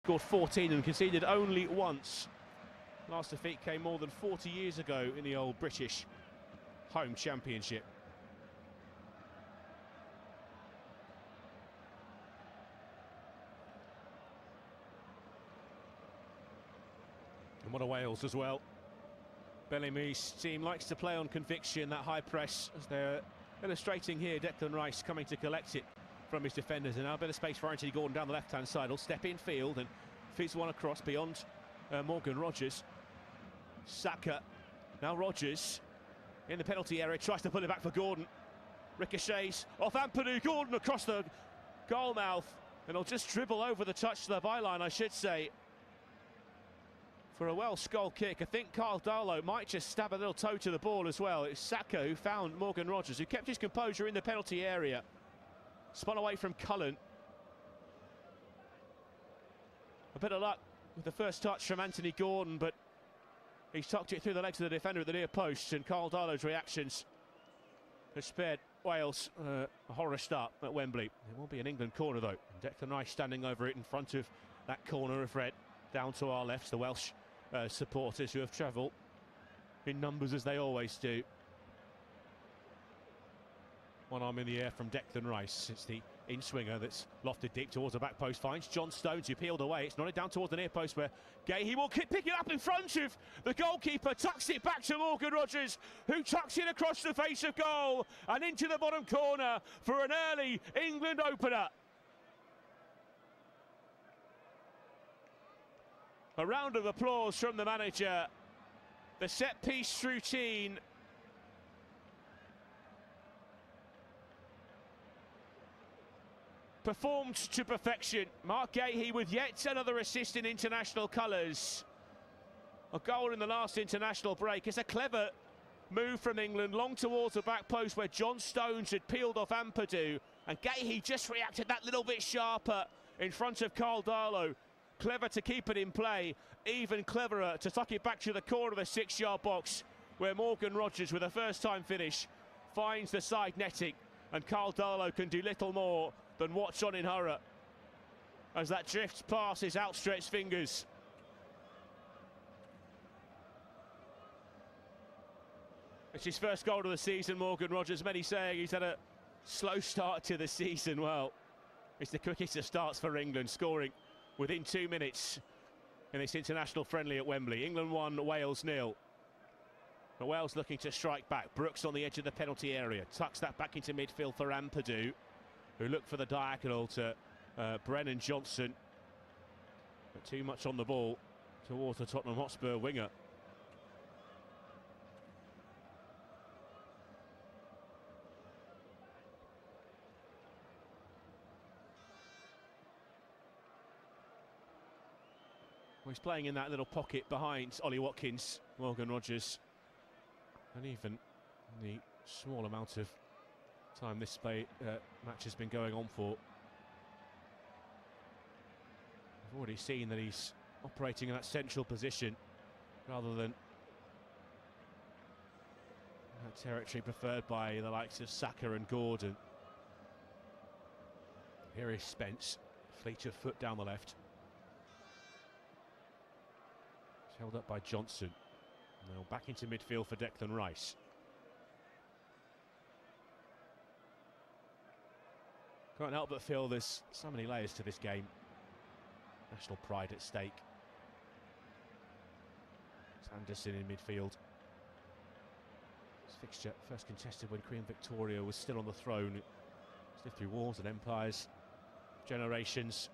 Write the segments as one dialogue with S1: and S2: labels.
S1: Scored 14 and conceded only once. Last defeat came more than 40 years ago in the old British home championship. And what a Wales as well. Bellamy's team likes to play on conviction, that high press, as they're illustrating here. Declan Rice coming to collect it from his defenders, and now a bit of space for Anthony Gordon down the left-hand side. He'll step in field and feeds one across beyond Morgan Rogers. Saka, now Rogers in the penalty area, tries to pull it back for Gordon. Ricochets off Ampadu, Gordon across the goal mouth, and he'll just dribble over the touch to the byline, I should say, for a Welsh goal kick. I think Carl Darlow might just stab a little toe to the ball as well. It's Saka who found Morgan Rogers, who kept his composure in the penalty area. Spun away from Cullen. A bit of luck with the first touch from Anthony Gordon, but he's tucked it through the legs of the defender at the near post, and Carl Darlow's reactions have spared Wales a horror start at Wembley. There will be an England corner though, and Declan Rice standing over it in front of that corner of red. Down to our left, the Welsh supporters who have travelled in numbers as they always do. One arm in the air from Declan Rice. It's the in-swinger that's lofted deep towards the back post, finds John Stones, who peeled away. It's nodded down towards the near post where Gahey will pick it up in front of the goalkeeper, tucks it back to Morgan Rogers, who tucks it across the face of goal and into the bottom corner for an early England opener. A round of applause from the manager. The set-piece routine performed to perfection. Mark Gahey with yet another assist in international colours. A goal in the last international break. It's a clever move from England, long towards the back post where John Stones had peeled off Ampadu, and Gahey just reacted that little bit sharper in front of Carl Darlow. Clever to keep it in play, even cleverer to tuck it back to the corner of the 6-yard box where Morgan Rogers, with a first-time finish, finds the side netting, and Carl Darlow can do little more than watch on in horror as that drifts past his outstretched fingers. It's his first goal of the season, Morgan Rogers. Many saying he's had a slow start to the season. Well, it's the quickest of starts for England, scoring within 2 minutes in this international friendly at Wembley. England 1, Wales 0. But Wales looking to strike back. Brooks on the edge of the penalty area, tucks that back into midfield for Ampadu, who looked for the diagonal to Brennan Johnson, but too much on the ball towards the Tottenham Hotspur winger. Well, he's playing in that little pocket behind Ollie Watkins, Morgan Rogers, and even the small amount of time this match has been going on for, I've already seen that he's operating in that central position rather than that territory preferred by the likes of Saka and Gordon. Here is Spence, fleet of foot down the left. It's held up by Johnson. Now back into midfield for Declan Rice. Can't help but feel there's so many layers to this game. National pride at stake. It's Anderson in midfield. This fixture first contested when Queen Victoria was still on the throne. It's lived through wars and empires, generations.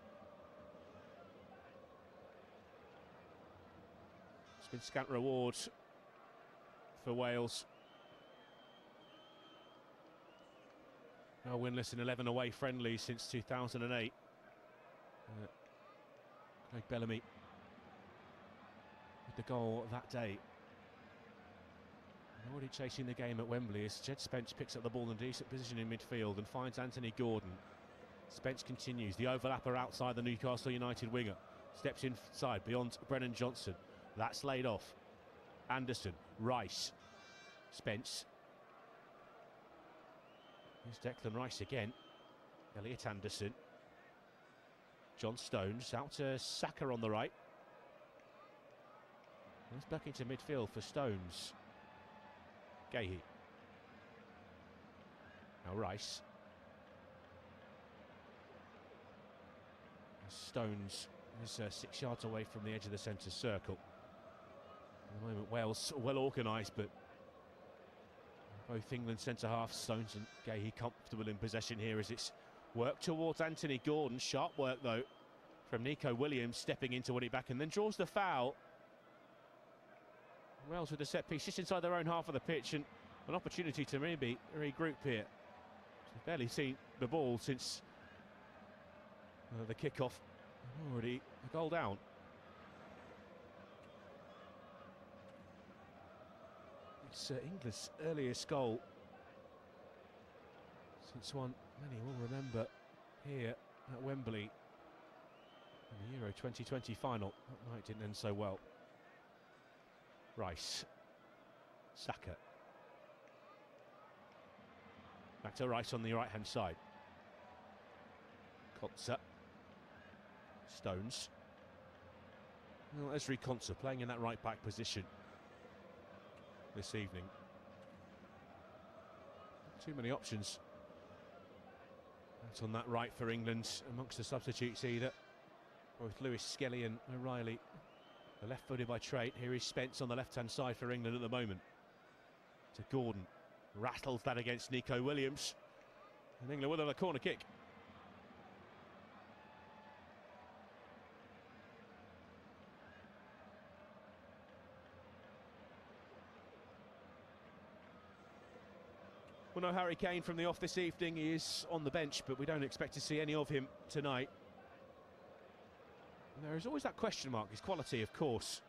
S1: It's been scant rewards for Wales. Now winless in 11 away friendlies since 2008. Craig Bellamy with the goal that day. And already chasing the game at Wembley as Jed Spence picks up the ball in a decent position in midfield and finds Anthony Gordon. Spence continues, the overlapper outside the Newcastle United winger. Steps inside beyond Brennan Johnson. That's laid off. Anderson, Rice, Spence. Here's Declan Rice again. Elliot Anderson. John Stones out to Saka on the right. He's back into midfield for Stones. Gahey. Now Rice. Stones is 6 yards away from the edge of the centre circle. At the moment, Wales well organised, but both England centre-halves, Stones and Gahey, comfortable in possession here as it's work towards Anthony Gordon. Sharp work, though, from Nico Williams, stepping into it back and then draws the foul. Wales with the set piece just inside their own half of the pitch, and an opportunity to maybe regroup here. They've barely seen the ball since the kick-off. Already a goal down. It's England's earliest goal since one many will remember here at Wembley in the Euro 2020 final. That night didn't end so well. Rice. Saka. Back to Rice on the right-hand side. Konsa. Stones. Well, Esri Konsa playing in that right-back position this evening. Too many options out on that right for England amongst the substitutes either. Both Lewis Skelly and O'Reilly, the left-footed by trade. Here is Spence on the left-hand side for England at the moment. To Gordon. Rattles that against Nico Williams. And England with a corner kick. Well, no Harry Kane from the off this evening. He is on the bench, but we don't expect to see any of him tonight. And there is always that question mark. His quality, of course,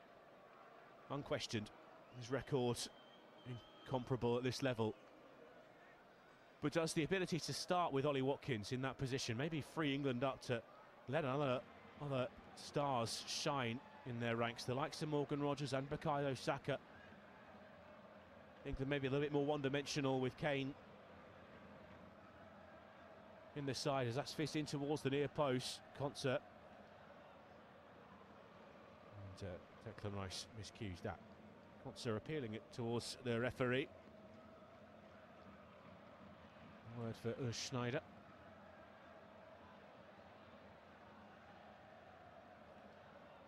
S1: unquestioned. His record incomparable at this level. But does the ability to start with Ollie Watkins in that position maybe free England up to let other stars shine in their ranks, the likes of Morgan Rogers and Bukayo Saka. England maybe a little bit more one-dimensional with Kane in the side as that's fisted in towards the near post. Konsa. And Declan Rice miscues that. Konsa appealing it towards the referee. Word for Schneider.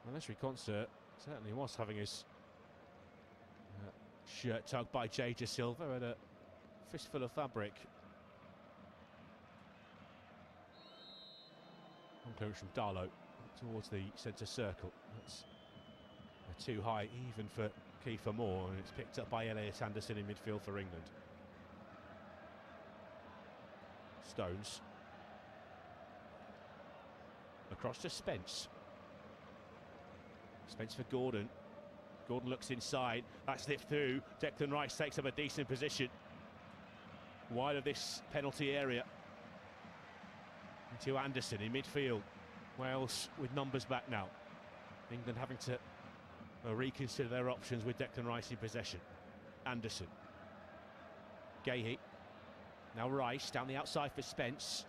S1: Well, Esri Konsa certainly was having his shirt tugged by Jay De Silva and a fistful of fabric. One clearance from Darlow towards the centre circle. That's too high even for Kiefer Moore, and it's picked up by Elliot Anderson in midfield for England. Stones. Across to Spence. Spence for Gordon. Gordon looks inside, that's slipped through. Declan Rice takes up a decent position wide of this penalty area. To Anderson in midfield. Wales with numbers back now. England having to reconsider their options with Declan Rice in possession. Anderson. Gahey. Now Rice down the outside for Spence.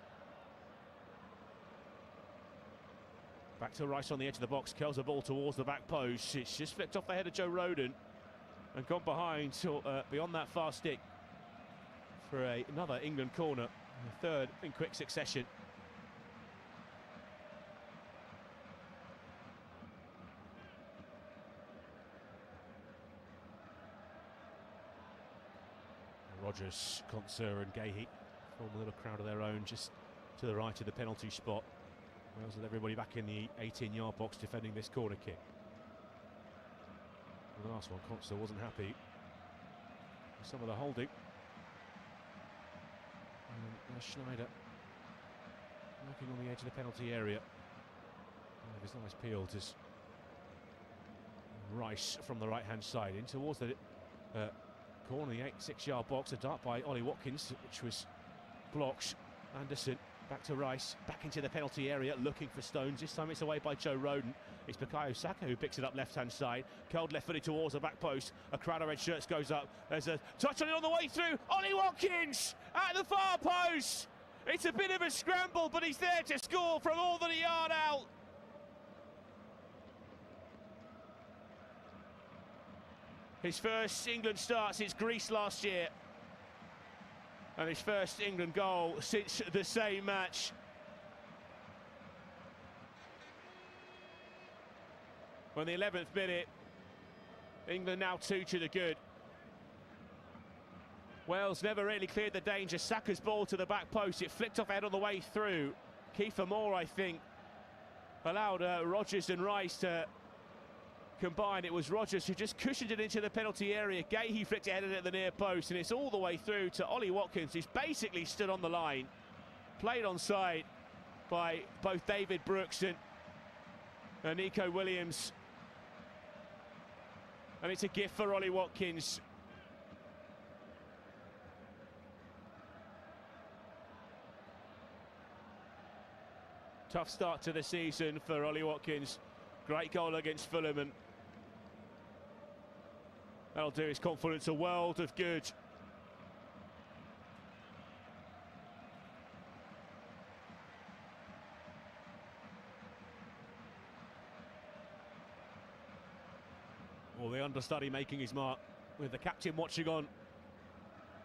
S1: Back to Rice on the edge of the box, curls the ball towards the back post. It's just flicked off the head of Joe Rodon and gone behind beyond that far stick for another England corner, the third in quick succession. Rogers, Konsa and Gahey form a little crowd of their own just to the right of the penalty spot. Wales with everybody back in the 18-yard box defending this corner kick. The last one, Konsa wasn't happy with some of the holding. And Schneider working on the edge of the penalty area. His nice peel to Rice from the right-hand side in towards the corner, the 6-yard box. A dart by Ollie Watkins, which was blocked. Anderson. Back to Rice, back into the penalty area, looking for Stones. This time it's away by Joe Rodon. It's Bukayo Saka who picks it up left-hand side. Curled left-footed towards the back post. A crowd of red shirts goes up. There's a touch on it on the way through. Ollie Watkins at the far post. It's a bit of a scramble, but he's there to score from more than a yard out. His first England start since Greece last year. And his first England goal since the same match. On the 11th minute, England now 2 to the good. Wales never really cleared the danger. Saka's ball to the back post. It flicked off head on the way through. Kiefer Moore, I think, allowed Rodgers and Rice to combine. It was Rodgers who just cushioned it into the penalty area. Gahey flicked it headed at the near post, and it's all the way through to Ollie Watkins, who's basically stood on the line, played onside by both David Brooks and Nico Williams. And it's a gift for Ollie Watkins. Tough start to the season for Ollie Watkins. Great goal against Fulham, and that'll do his confidence a world of good. Well, the understudy making his mark with the captain watching on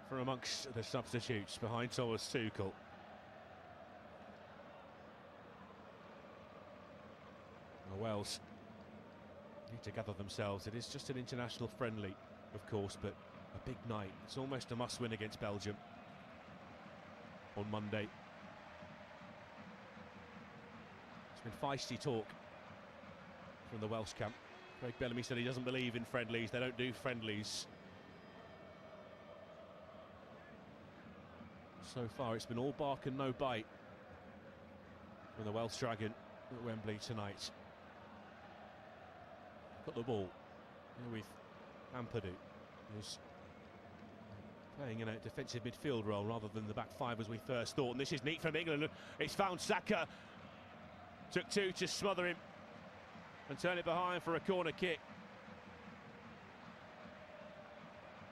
S1: from amongst the substitutes behind Thomas Tuchel. Wales need to gather themselves. It is just an international friendly, of course, but a big night. It's almost a must-win against Belgium on Monday. It's been feisty talk from the Welsh camp. Craig Bellamy said he doesn't believe in friendlies. They don't do friendlies. So far, it's been all bark and no bite from the Welsh Dragon at Wembley tonight. Got the ball with Ampadu, who's playing in a defensive midfield role rather than the back five as we first thought. And this is neat from England. It's found Saka. Took two to smother him and turn it behind for a corner kick.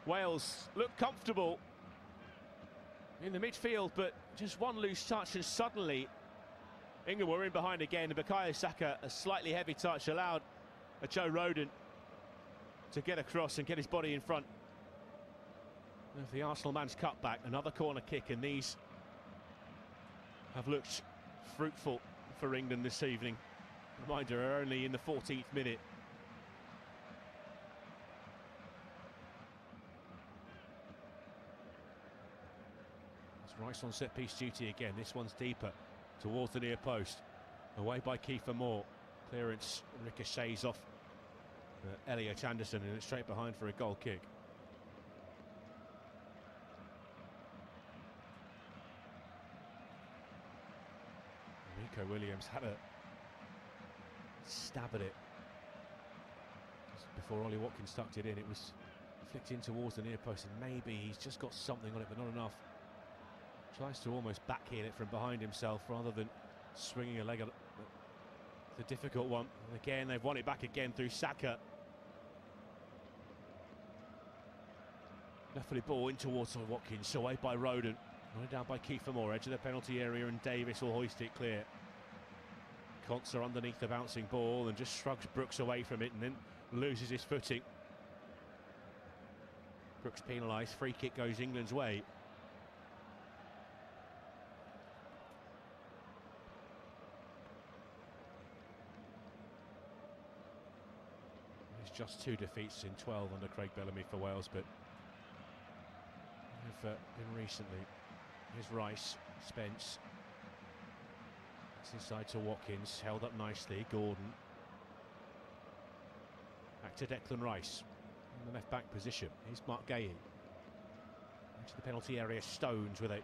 S1: Wales look comfortable in the midfield, but just one loose touch and suddenly England were in behind again. And Bukayo Saka, a slightly heavy touch, allowed Joe Rodon to get across and get his body in front of the Arsenal man's cutback. Another corner kick, and these have looked fruitful for England this evening. Reminder, are only in the 14th minute. It's Rice on set-piece duty again. This one's deeper towards the near post. Away by Kiefer Moore. Clearance ricochets off Elliot Anderson, and it's straight behind for a goal kick. Nico Williams had a stab at it just before Ollie Watkins tucked it in. It was flicked in towards the near post, and maybe he's just got something on it, but not enough. Tries to almost backheel it from behind himself rather than swinging a leg at the difficult one. And again, they've won it back again through Saka. Left footed ball in towards Watkins, away by Rodon. Running down by Kiefer Moore, edge of the penalty area, and Davis will hoist it clear. Konsa underneath the bouncing ball and just shrugs Brooks away from it and then loses his footing. Brooks penalised, free kick goes England's way. It's just 2 defeats in 12 under Craig Bellamy for Wales, but have been recently. Here's Rice, Spence. It's inside to Watkins, held up nicely. Gordon. Back to Declan Rice in the left back position. Here's Mark Gahey. Into the penalty area, Stones with a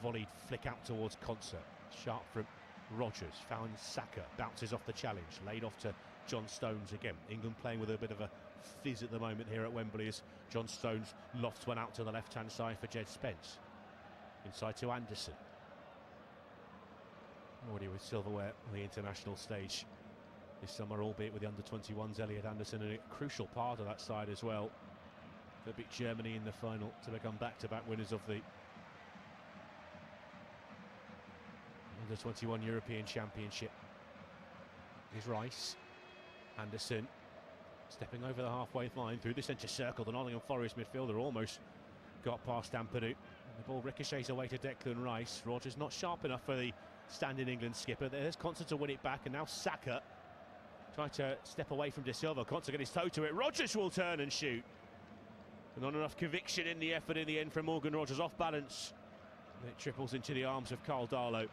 S1: volleyed flick out towards Konsa. Sharp from Rodgers, found Saka, bounces off the challenge, laid off to John Stones again. England playing with a bit of a fizz at the moment here at Wembley as John Stones lofts one out to the left-hand side for Jed Spence. Inside to Anderson. Already with silverware on the international stage this summer, albeit with the under-21s. Elliot Anderson, and a crucial part of that side as well, that beat Germany in the final to become back-to-back winners of the Under-21 European Championship. Here's Rice. Anderson stepping over the halfway line through the centre circle. The Nottingham Forest midfielder almost got past Ampadu. And the ball ricochets away to Declan Rice. Rogers not sharp enough for the standing England skipper. There's Conser to win it back, and now Saka trying to step away from De Silva. Conser got his toe to it. Rogers will turn and shoot. And not enough conviction in the effort in the end from Morgan Rogers. Off balance. And it triples into the arms of Karl Darlow.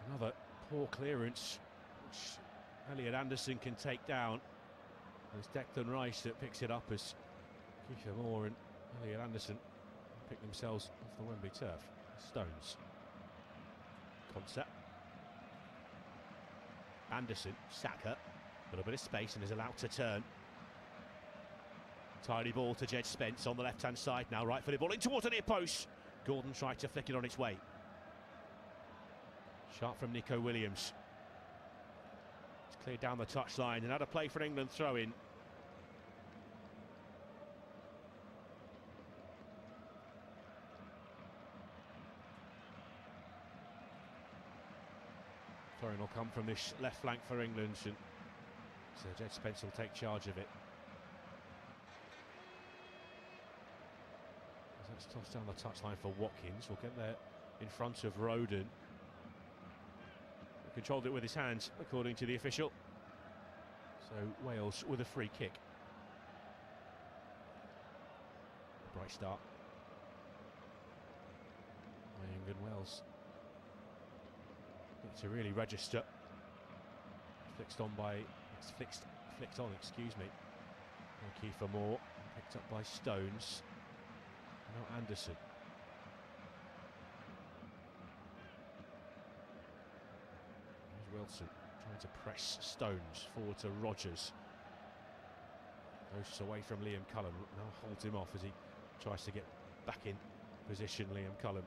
S1: Another poor clearance, which Elliot Anderson can take down. It's Declan Rice that picks it up as Kiefer Moore and Elliot Anderson pick themselves off the Wembley turf. Stones. Concept. Anderson, Saka, a little bit of space and is allowed to turn. Tidy ball to Jed Spence on the left-hand side now, right footed ball in towards the near post. Gordon tried to flick it on its way. Sharp from Nico Williams. It's cleared down the touchline. Another play for England throw-in. Throw-in will come from this left flank for England, and so Jed Spence will take charge of it. That's tossed down the touchline for Watkins. We'll get there in front of Roden. Controlled it with his hands, according to the official. So Wales with a free kick. Bright start by England. Wales need to really register. Flicked on, excuse me. Kiefer Moore, picked up by Stones. Now Anderson. Wilson trying to press Stones forward to Rogers. Goes away from Liam Cullen, now holds him off as he tries to get back in position. Liam Cullen.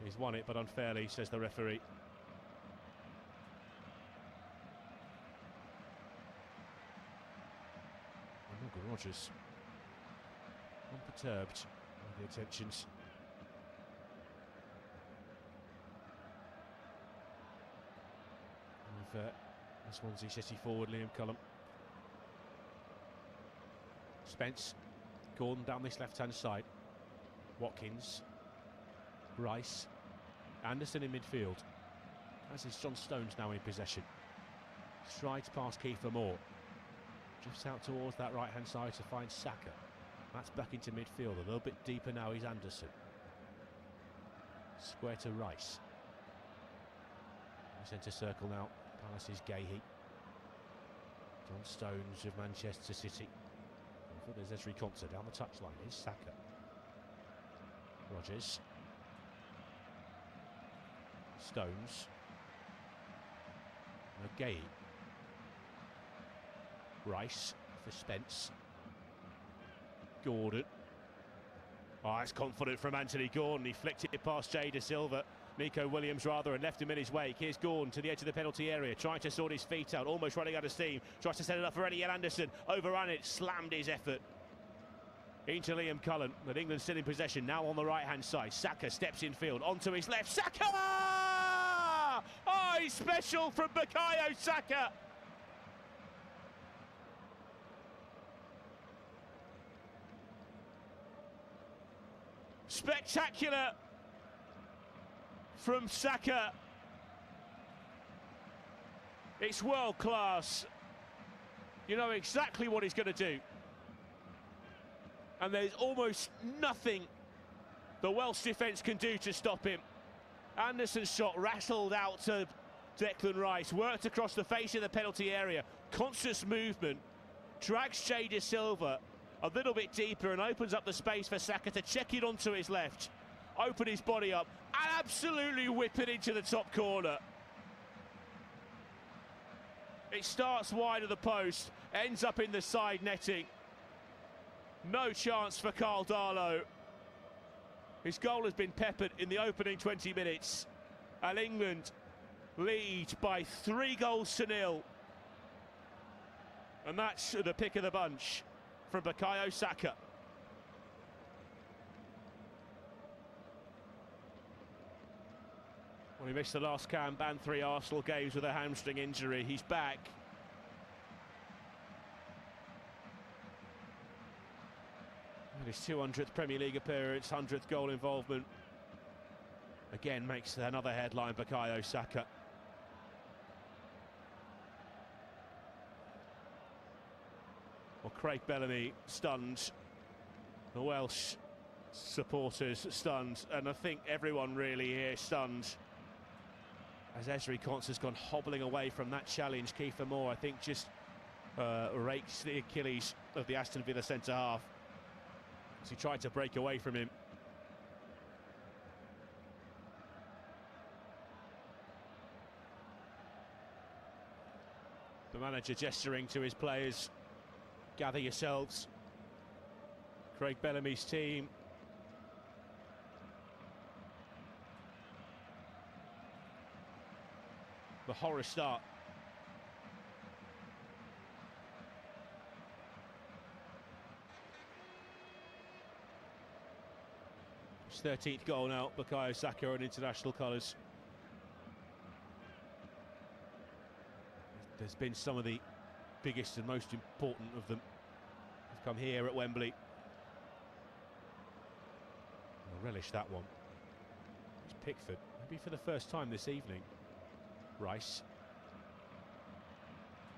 S1: He's won it, but unfairly, says the referee. And Morgan Rogers unperturbed by the attentions. Swansea City forward Liam Cullen. Spence, Gordon down this left-hand side. Watkins, Rice, Anderson in midfield. As is John Stones now in possession. Strides past Kiefer Moore. Drifts out towards that right-hand side to find Saka. That's back into midfield. A little bit deeper now is Anderson. Square to Rice. Centre circle now. Palace's Gahey. John Stones of Manchester City. There's Ezri Konsa down the touchline. Here's Saka. Rogers. Stones. Gahey. Rice for Spence. Gordon. Oh, it's confident from Anthony Gordon. He flicked it past Jay De Silva. Nico Williams rather, and left him in his wake. Here's Gordon to the edge of the penalty area, trying to sort his feet out, almost running out of steam. Tries to set it up for Elliot Anderson, overrun it, slammed his effort into Liam Cullen. But England still in possession, now on the right-hand side. Saka steps in field, onto his left. Saka! Oh, he's special from Bukayo Saka! Spectacular from Saka. It's world class. You know exactly what he's going to do. And there's almost nothing the Welsh defence can do to stop him. Anderson's shot rattled out to Declan Rice, worked across the face of the penalty area. Conscious movement, drags Jay De Silva a little bit deeper and opens up the space for Saka to check it onto his left. Open his body up and absolutely whip it into the top corner. It starts wide of the post, ends up in the side netting. No chance for Karl Darlow. His goal has been peppered in the opening 20 minutes, and England lead by 3-0. And that's the pick of the bunch from Bukayo Saka. Well, he missed the last camp and 3 Arsenal games with a hamstring injury. He's back. And his 200th Premier League appearance, 100th goal involvement. Again, makes another headline, Bukayo Saka. Well, Craig Bellamy stunned. The Welsh supporters stunned. And I think everyone really here stunned. As Ezri Konsa has gone hobbling away from that challenge, Kiefer Moore, I think, just rakes the Achilles of the Aston Villa centre-half as he tried to break away from him. The manager gesturing to his players, gather yourselves. Craig Bellamy's team. The horror start. His 13th goal now, Bukayo Saka on international colours. There's been some of the biggest and most important of them have come here at Wembley. I'll relish that one. It's Pickford, maybe for the first time this evening. Rice.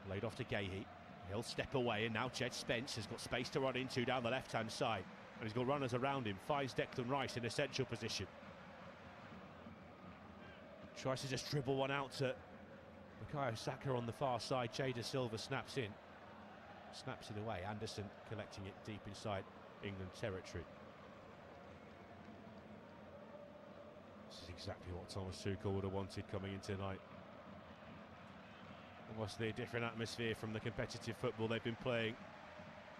S1: Laid off to Gahey. He'll step away, and now Jed Spence has got space to run into down the left-hand side. And he's got runners around him. Finds Declan Rice in a central position. Tries to just dribble one out to Bukayo Saka on the far side. Jada Silva snaps in. Snaps it away. Anderson collecting it deep inside England territory. This is exactly what Thomas Tuchel would have wanted coming in tonight. Obviously a different atmosphere from the competitive football they've been playing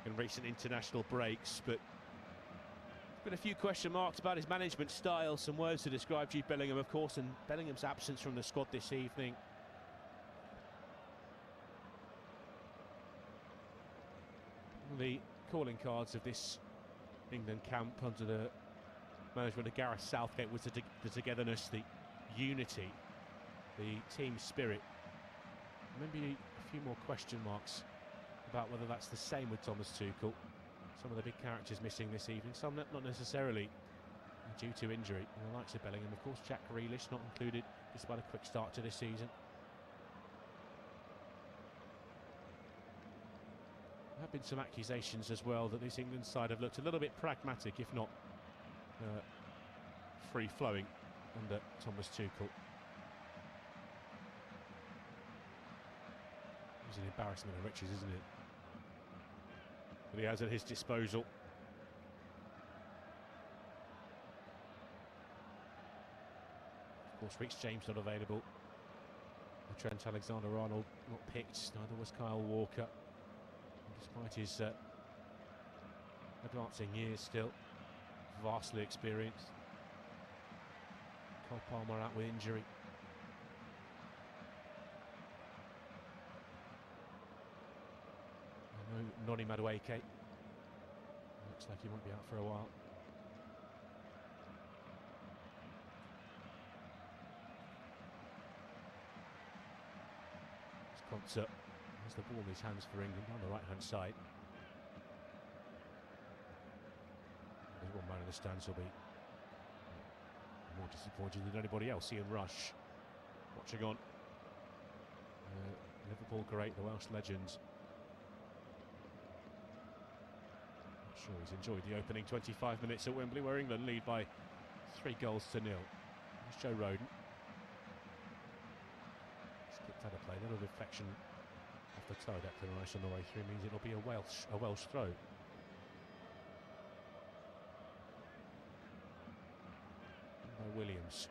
S1: in recent international breaks, but there's been a few question marks about his management style. Some words to describe Jude Bellingham, of course, and Bellingham's absence from the squad this evening. The calling cards of this England camp under the management of Gareth Southgate was the togetherness, the unity, the team spirit. Maybe a few more question marks about whether that's the same with Thomas Tuchel. Some of the big characters missing this evening, some not necessarily due to injury. And the likes of Bellingham, of course, Jack Grealish not included despite a quick start to this season. There have been some accusations as well that this England side have looked a little bit pragmatic, if not free-flowing under Thomas Tuchel. It's an embarrassment of riches, isn't it? But he has at his disposal. Of course, Reece James not available. Trent Alexander-Arnold not picked, neither was Kyle Walker. And despite his advancing years still, vastly experienced. Cole Palmer out with injury. No Noni Madueke. Looks like he might be out for a while. Konsa has the ball in his hands for England on the right-hand side. There's one man in the stands will be more disappointed than anybody else. Ian Rush watching on. Liverpool great, the Welsh legends. I'm sure he's enjoyed the opening 25 minutes at Wembley, where England lead by 3-0. There's Joe Rodon. Skipped out of play, a little deflection off the toe. Declan Rice on the way through means it'll be a Welsh throw. By Williams.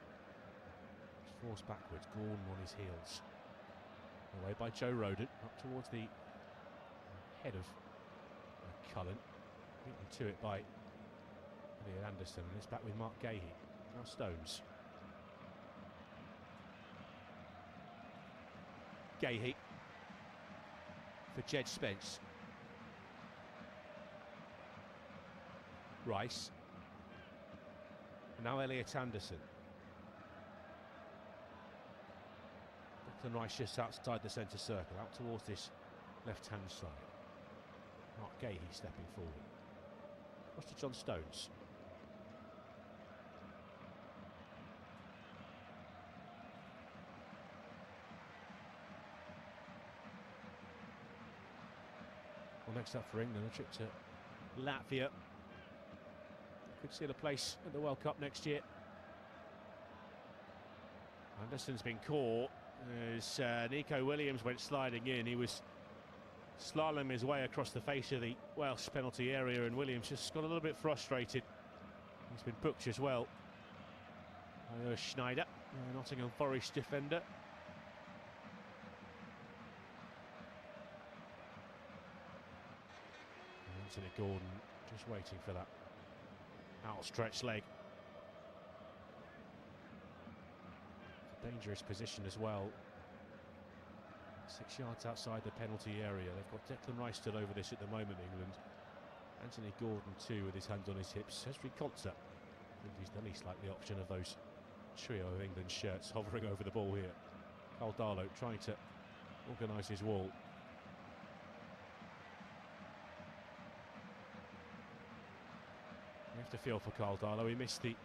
S1: He's forced backwards, Gorn on his heels. Away by Joe Rodon, up towards the head of Cullen. Beaten to it by Elliot Anderson, and it's back with Mark Gahey. Now Stones. Gahey for Jed Spence. Rice. Now Elliot Anderson. Declan Rice just outside the centre circle, out towards this left-hand side. Mark Gahey stepping forward. Across to John Stones. Well, next up for England, a trip to Latvia. Could see the place at the World Cup next year. Anderson's been caught as Nico Williams went sliding in. He was slaloming his way across the face of the Welsh penalty area, and Williams just got a little bit frustrated. He's been booked as well. Schneider, Nottingham Forest defender. Anthony Gordon just waiting for that outstretched leg. Dangerous position as well. 6 yards outside the penalty area. They've got Declan Rice still over this at the moment, England. Anthony Gordon too, with his hands on his hips. Esri Konsa, I think he's the least likely option of those trio of England shirts hovering over the ball here. Carl Darlow trying to organise his wall. You have to feel for Carl Darlow. He missed the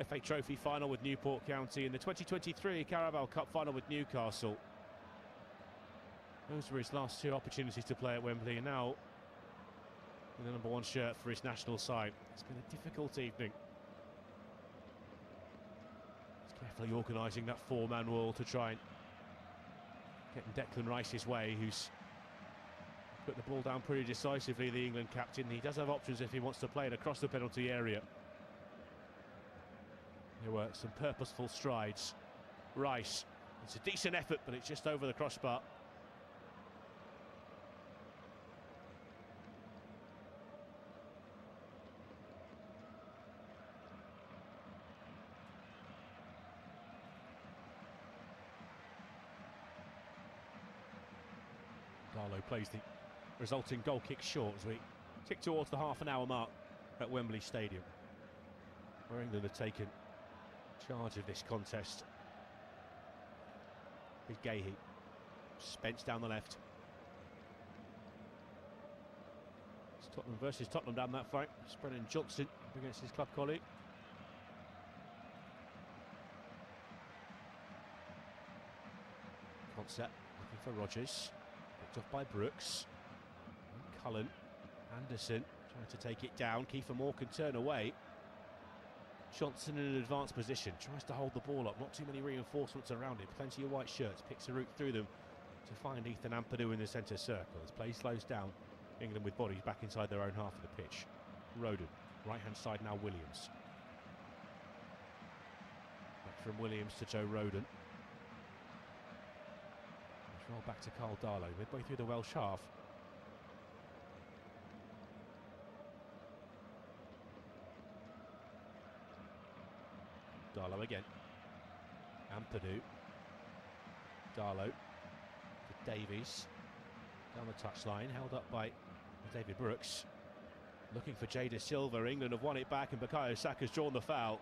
S1: FA Trophy final with Newport County in the 2023 Carabao Cup final with Newcastle. Those were his last two opportunities to play at Wembley, and now in the number 1 shirt for his national side. It's been a difficult evening. He's carefully organising that 4-man wall to try and get Declan Rice his way, who's put the ball down pretty decisively, the England captain. He does have options if he wants to play it across the penalty area. There were some purposeful strides. Rice, it's a decent effort, but it's just over the crossbar. Darlow plays the resulting goal kick short as we tick towards the half-an-hour mark at Wembley Stadium, where England have taken charge of this contest. With Gahey, Spence down the left. It's Tottenham versus Tottenham down that fight. It's Brennan Johnson up against his club colleague. Concept looking for Rodgers. Picked off by Brooks. And Cullen. Anderson trying to take it down. Kiefer Moore can turn away. Johnson in an advanced position. Tries to hold the ball up. Not too many reinforcements around him. Plenty of white shirts. Picks a route through them to find Ethan Ampadu in the centre circle. As play slows down, England with bodies back inside their own half of the pitch. Roden. Right hand side now Williams. Back from Williams to Joe Roden. Roll back to Carl Darlow, midway through the Welsh half. Darlow again. Ampadu. Darlow to Davies. Down the touchline, held up by David Brooks. Looking for Jada Silva. England have won it back, and Bukayo Saka's drawn the foul.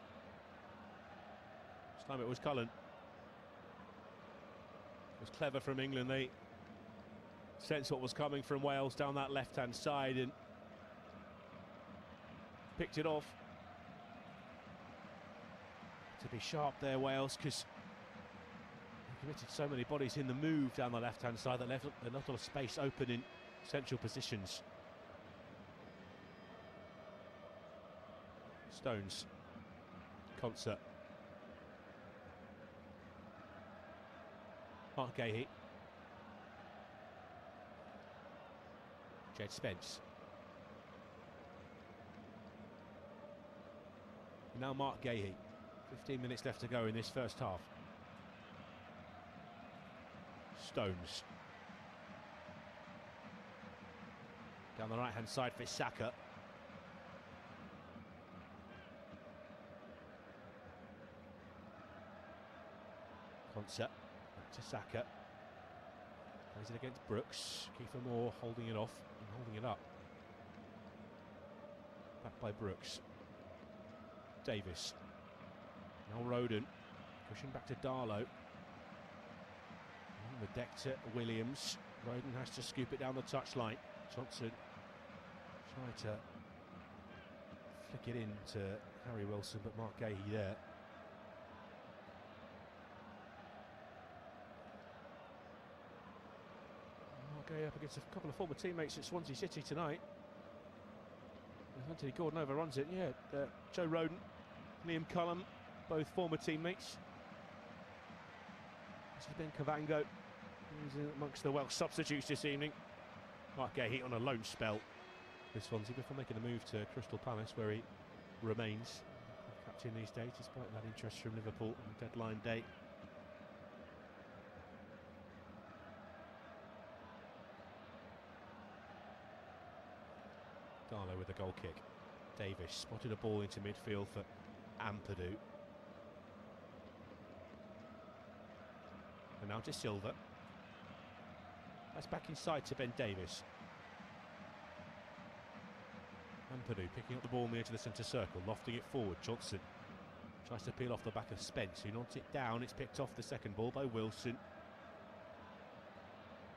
S1: This time it was Cullen. It was clever from England. They sensed what was coming from Wales down that left-hand side and picked it off. To be sharp there, Wales, because they committed so many bodies in the move down the left-hand side that left a lot of space open in central positions. Stones. Concert. Mark Gahey. Jed Spence. Now Mark Gahey. 15 minutes left to go in this first half. Stones. Down the right-hand side for Saka. Concept to Saka. Plays it against Brooks. Kiefer Moore holding it off and holding it up. Back by Brooks. Davis. Now Roden. Pushing back to Darlow. On the deck to Williams. Roden has to scoop it down the touchline. Johnson tried to flick it in to Harry Wilson, but Mark Gahey there. Mark Gahey up against a couple of former teammates at Swansea City tonight. Anthony Gordon overruns it, yeah. Joe Roden, Liam Cullum, both former teammates. This has been Cavango, who's amongst the Welsh substitutes this evening. Mark Gahey on a loan spell with Swansea before making the move to Crystal Palace, where he remains captain these days, despite that interest from Liverpool on the deadline day. Darlow with a goal kick. Davis spotted a ball into midfield for Ampadu. And now De Silva. That's back inside to Ben Davis. Ampadu picking up the ball near to the centre circle, lofting it forward. Johnson tries to peel off the back of Spence, who nods it down. It's picked off the second ball by Wilson.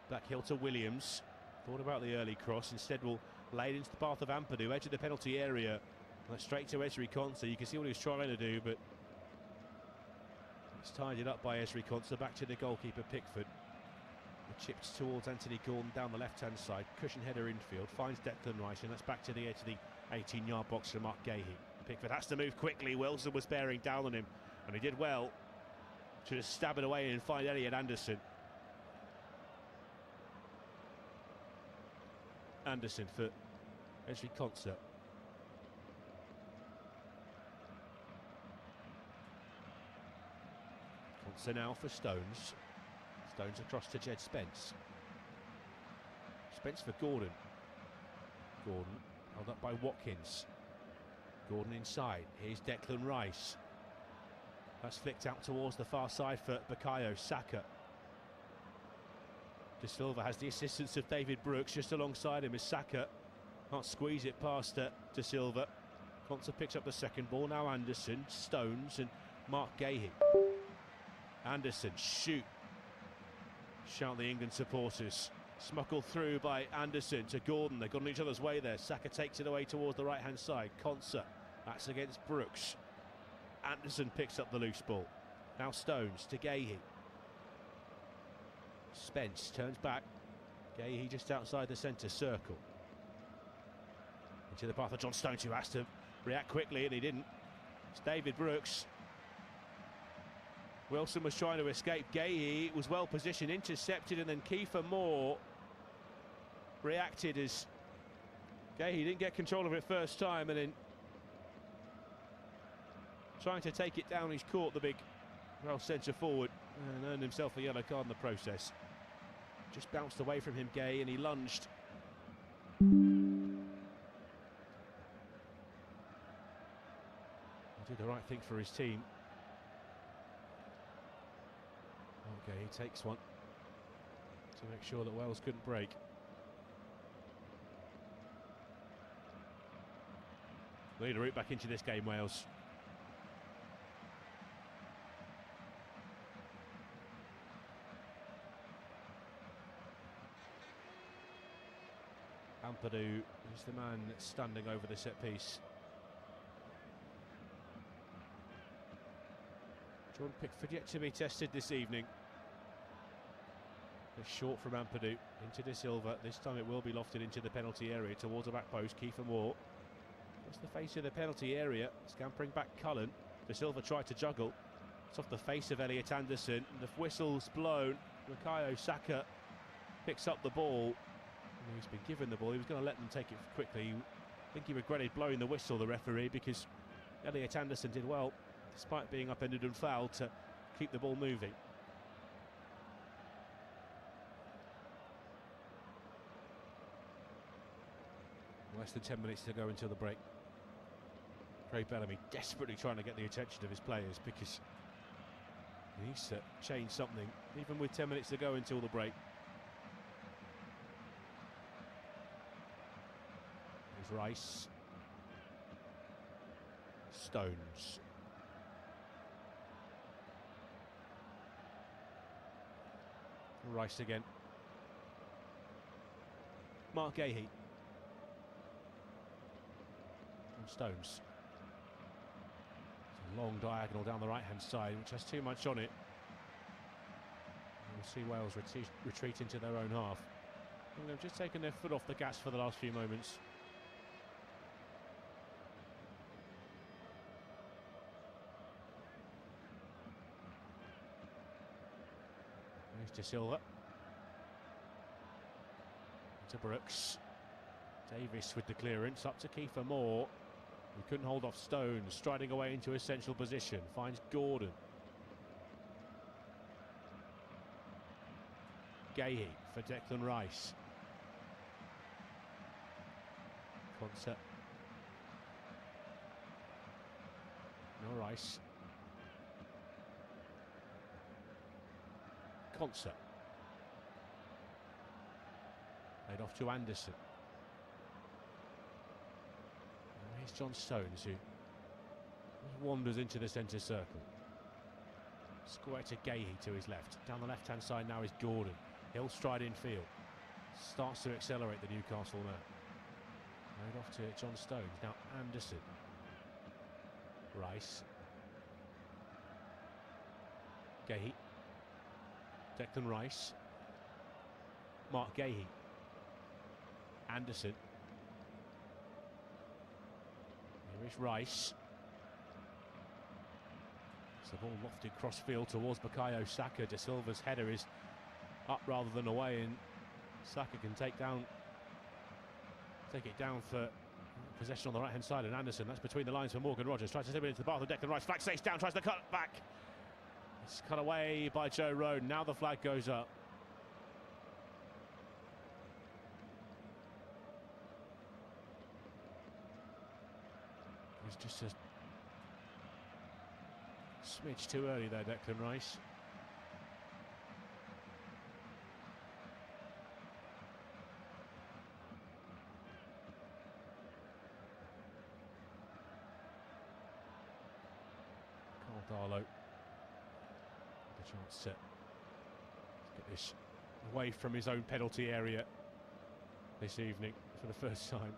S1: Back heel to Williams. Thought about the early cross, instead will lay it into the path of Ampadu, edge of the penalty area. And straight to Ezri Konsa. You can see what he was trying to do, but it's tidied up by Ezri Konsa. Back to the goalkeeper Pickford. The chipped towards Anthony Gordon down the left-hand side. Cushion header infield, finds Declan Rice, and that's back to the edge of the 18-yard box for Mark Gahey. Pickford has to move quickly. Wilson was bearing down on him, and he did well to just stab it away and find Elliot Anderson. Anderson for Ezri Konsa. Konsa now for Stones. Stones across to Jed Spence. Spence for Gordon. Gordon held up by Watkins. Gordon inside. Here's Declan Rice. That's flicked out towards the far side for Bukayo Saka. De Silva has the assistance of David Brooks just alongside him as Saka can't squeeze it past De Silva. Konsa picks up the second ball. Now Anderson, Stones and Mark Gahey. Anderson, shoot. Shout the England supporters. Smuggled through by Anderson to Gordon. They've gone each other's way there. Saka takes it away towards the right-hand side. Konsa, that's against Brooks. Anderson picks up the loose ball. Now Stones to Gahey. Spence turns back. Gahey just outside the centre circle. Into the path of John Stones, who has to react quickly, and he didn't. It's David Brooks. Wilson was trying to escape. Gahey was well positioned, intercepted, and then Kiefer Moore reacted as Gahey didn't get control of it first time, and then trying to take it down, he's caught the big Welsh centre forward and earned himself a yellow card in the process. Just bounced away from him, Gahey, and he lunged. He did the right thing for his team. Okay, he takes one to make sure that Wales couldn't break. They need a route back into this game, Wales. Ampadu is the man standing over the set piece. Jordan Pickford yet to be tested this evening. It's short from Ampadu into De Silva. This time it will be lofted into the penalty area towards the back post. Kiefer Moore. That's the face of the penalty area. Scampering back Cullen. De Silva tried to juggle. It's off the face of Elliot Anderson. The whistle's blown. Bukayo Saka picks up the ball. He's been given the ball. He was going to let them take it quickly. I think he regretted blowing the whistle, the referee, because Elliot Anderson did well, despite being upended and fouled, to keep the ball moving. Less than 10 minutes to go until the break. Craig Bellamy desperately trying to get the attention of his players, because he needs to change something, even with 10 minutes to go until the break. Rice. Stones. Rice again. Mark Gahey. And Stones. It's a long diagonal down the right-hand side, which has too much on it. We'll see Wales retreat into their own half. And they've just taken their foot off the gas for the last few moments. There's De Silva. To Brooks. Davis with the clearance, up to Kiefer Moore, who couldn't hold off Stones, striding away into a central position. Finds Gordon. Gahey for Declan Rice. Concert. No Rice. Concert. Played off to Anderson. And here's John Stones, who wanders into the centre circle. Square to Gahey to his left. Down the left-hand side now is Gordon. He'll stride in field. Starts to accelerate the Newcastle man. Played off to John Stones. Now Anderson. Rice. Gahey. Declan Rice. Mark Gahey. Anderson. Here is Rice. It's the ball lofted cross-field towards Bukayo Saka. De Silva's header is up rather than away, and Saka can take it down for possession on the right-hand side. And Anderson, that's between the lines for Morgan Rogers. Tries to slip it into the path of Declan Rice. Flag stays down, tries to cut back. It's cut away by Joe Roden. Now the flag goes up. It was just a smidge too early there, Declan Rice. Carl Darlow. A chance to get this away from his own penalty area this evening for the first time.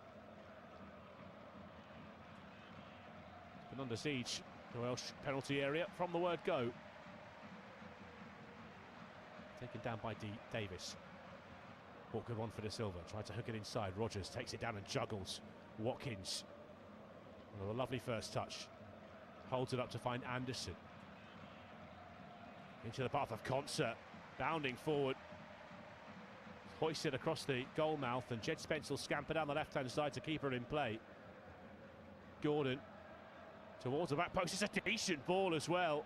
S1: Been under siege, the Welsh penalty area from the word go. Taken down by Davis. Good one for De Silva. Tried to hook it inside. Rogers takes it down and juggles. Watkins. Well, a lovely first touch. Holds it up to find Anderson. Into the path of Concert. Bounding forward. Hoisted across the goal mouth, and Jed Spence will scamper down the left-hand side to keep her in play. Gordon. Towards the back post. It's a decent ball as well.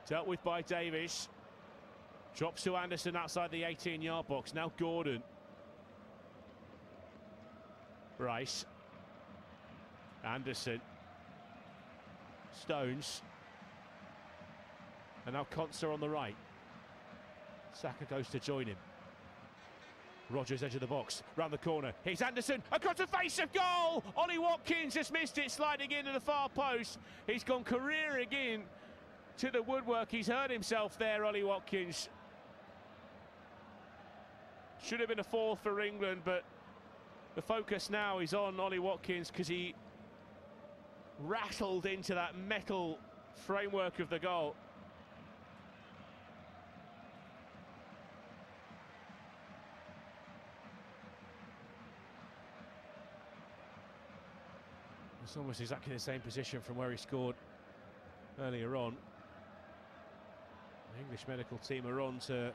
S1: Dealt with by Davis. Drops to Anderson outside the 18-yard box. Now Gordon. Rice. Anderson. Stones. And now Concert on the right. Saka goes to join him. Rogers edge of the box, round the corner. Here's Anderson, across the face of goal! Ollie Watkins just missed it, sliding into the far post. He's gone careering in to the woodwork. He's hurt himself there, Ollie Watkins. Should have been a fourth for England, but the focus now is on Ollie Watkins because he rattled into that metal framework of the goal. It's almost exactly the same position from where he scored earlier on. The English medical team are on to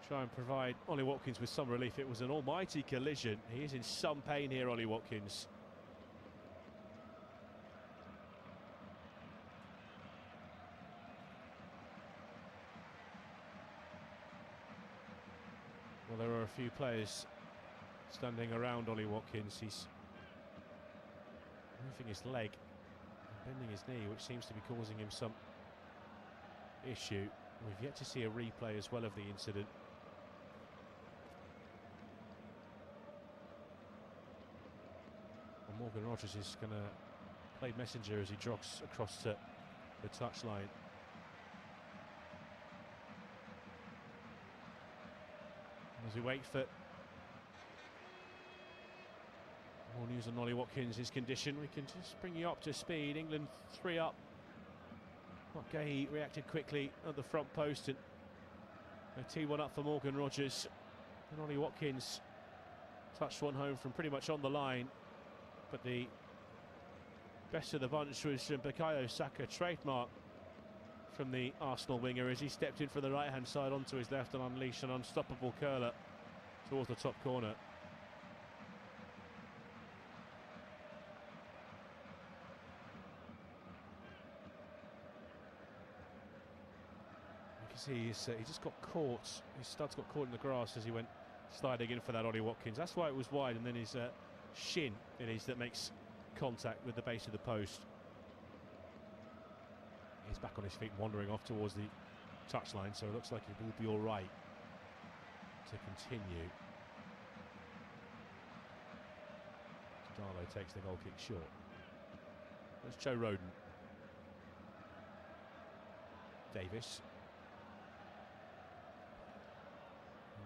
S1: try and provide Ollie Watkins with some relief. It was an almighty collision. He is in some pain here, Ollie Watkins. Well, there are a few players standing around Ollie Watkins. He's moving his leg, bending his knee, which seems to be causing him some issue. We've yet to see a replay as well of the incident. Morgan Rogers is going to play messenger as he jogs across to the touchline. As we wait for more news on Ollie Watkins, his condition, we can just bring you up to speed. England 3 up. Gay reacted quickly at the front post and a T1 up for Morgan Rogers. And Ollie Watkins touched one home from pretty much on the line. But the best of the bunch was Bukayo Saka, trademark from the Arsenal winger as he stepped in from the right-hand side onto his left and unleashed an unstoppable curler towards the top corner. You can see he just got caught, his studs got caught in the grass as he went sliding in for that Ollie Watkins. That's why it was wide, and then his shin it is that makes contact with the base of the post. He's back on his feet, wandering off towards the touchline, so it looks like it will be all right to continue. Darlow takes the goal kick short. That's Joe Rodon. Davis.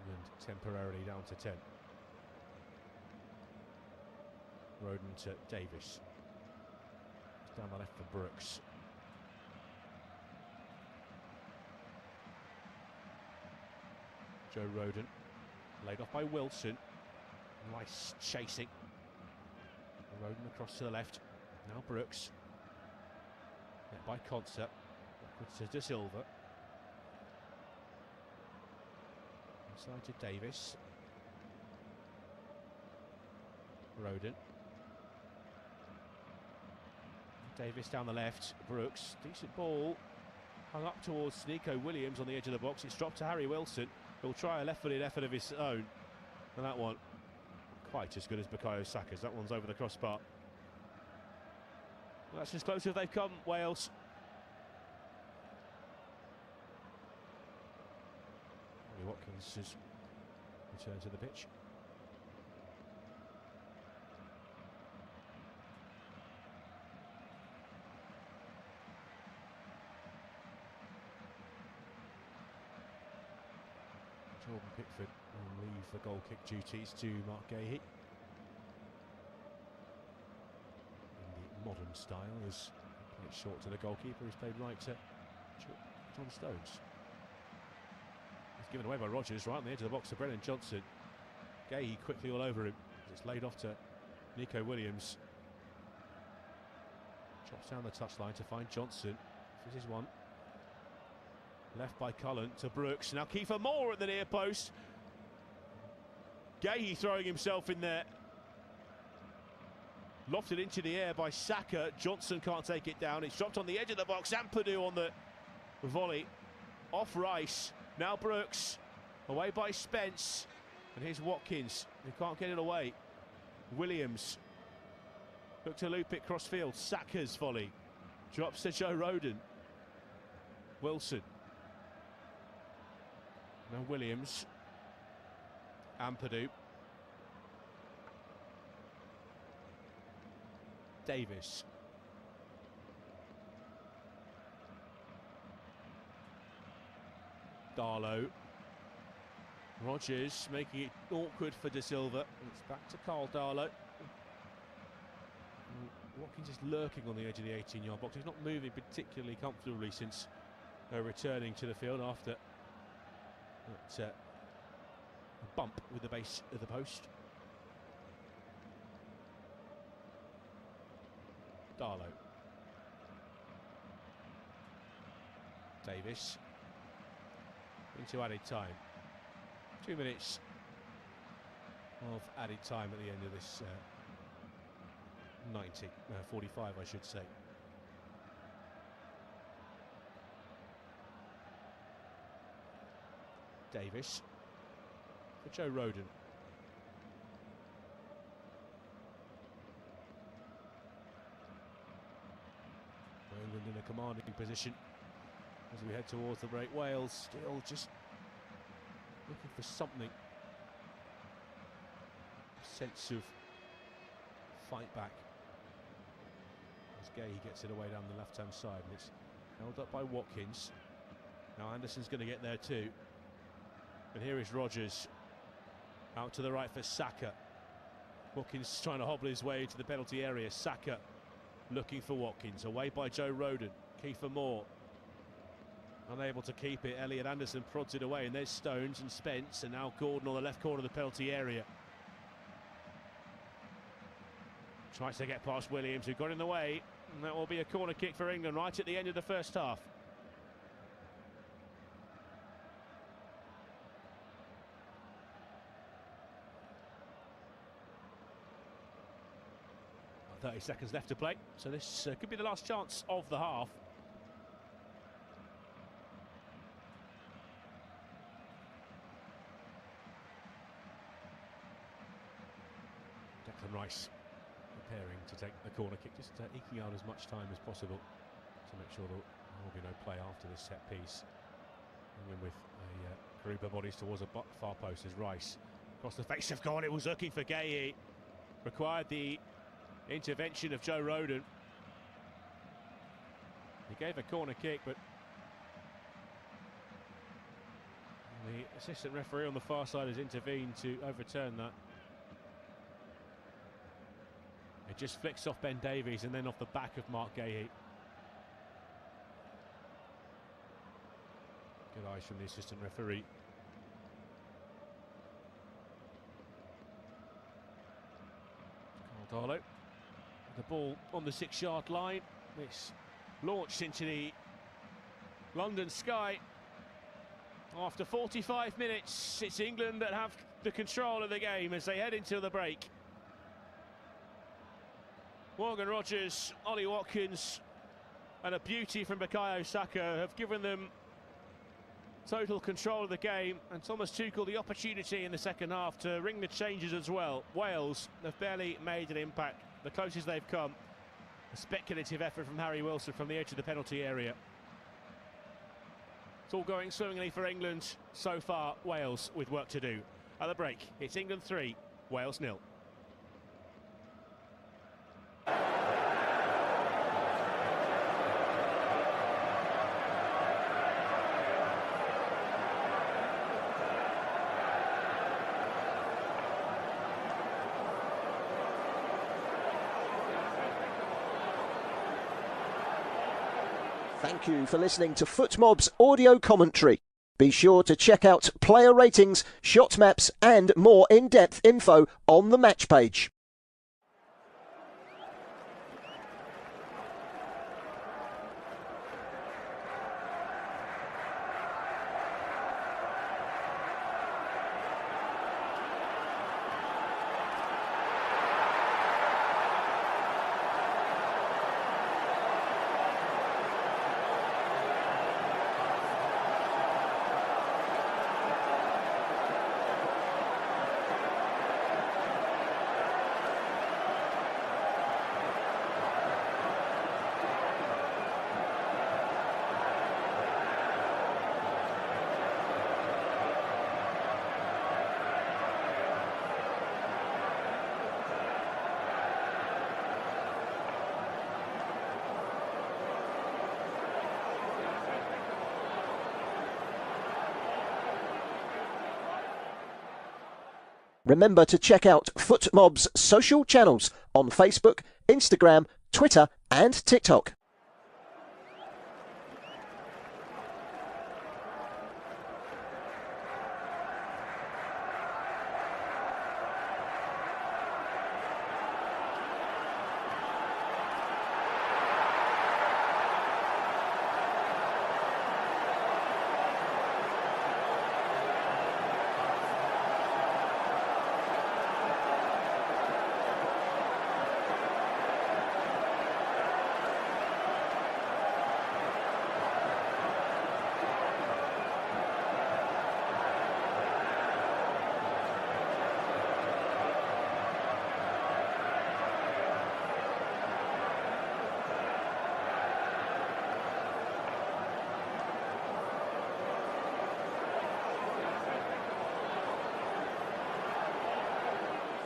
S1: England temporarily down to 10. Rodon to Davis. Down the left for Brooks. Joe Rodon, laid off by Wilson. Nice chasing. Rodon across to the left. Now Brooks. Met by Concert. Backwards to De Silva. Inside to Davis. Rodon. Davis down the left. Brooks. Decent ball. Hung up towards Nico Williams on the edge of the box. It's dropped to Harry Wilson. He'll try a left-footed effort of his own. And that one, quite as good as Bukayo Saka's. That one's over the crossbar. Well, that's as close as they've come, Wales. Ollie Watkins has returned to the pitch. Jordan Pickford will leave the goal kick duties to Mark Gahey. In the modern style, as played short to the goalkeeper, he's played right to John Stones. He's given away by Rogers, right on the edge of the box to Brennan Johnson. Gahey quickly all over him. It's laid off to Nico Williams. Chops down the touchline to find Johnson. This is one. Left by Cullen to Brooks. Now Kiefer Moore at the near post. Gahey throwing himself in there. Lofted into the air by Saka. Johnson can't take it down. It's dropped on the edge of the box. Ampadu on the volley. Off Rice. Now Brooks. Away by Spence. And here's Watkins, who can't get it away. Williams. Look to loop it crossfield. Saka's volley. Drops to Joe Rodon. Wilson. Now Williams. Ampadu. Davis. Darlow. Rogers making it awkward for De Silva. It's back to Carl Darlow. Watkins is lurking on the edge of the 18-yard box. He's not moving particularly comfortably since returning to the field after a bump with the base of the post. Darlow. Davis. Into added time. 2 minutes of added time at the end of this 45 I should say. Davis for Joe Rodon. England in a commanding position as we head towards the break. Wales still just looking for something. Sense of fight back Gay gets it away down the left-hand side, and it's held up by Watkins. Now Anderson's going to get there too. And here is Rodgers. Out to the right for Saka. Watkins trying to hobble his way to the penalty area. Saka looking for Watkins. Away by Joe Rodon. Kiefer Moore. Unable to keep it. Elliot Anderson prods it away. And there's Stones and Spence. And now Gordon on the left corner of the penalty area. Tries to get past Williams, who got in the way. And that will be a corner kick for England right at the end of the first half. About 30 seconds left to play, so this could be the last chance of the half. Declan Rice preparing to take the corner kick, just eking out as much time as possible to make sure there will be no play after this set piece. And with a group of bodies towards a far post as Rice across the face of goal. It was looking for Gay. Required the intervention of Joe Rodon. He gave a corner kick, but the assistant referee on the far side has intervened to overturn that. It just flicks off Ben Davies and then off the back of Mark Gahey. Good eyes from the assistant referee. Caldalo. The ball on the 6-yard line. It's launched into the London sky. After 45 minutes, it's England that have the control of the game as they head into the break. Morgan Rodgers, Ollie Watkins and a beauty from Bukayo Saka have given them total control of the game, and Thomas Tuchel the opportunity in the second half to ring the changes as well. Wales have barely made an impact. The closest they've come, a speculative effort from Harry Wilson from the edge of the penalty area. It's all going swimmingly for England so far. Wales with work to do. At the break, it's England 3, Wales 0.
S2: Thank you for listening to FootMob's audio commentary. Be sure to check out player ratings, shot maps and more in-depth info on the match page. Remember to check out FootMob's social channels on Facebook, Instagram, Twitter and TikTok.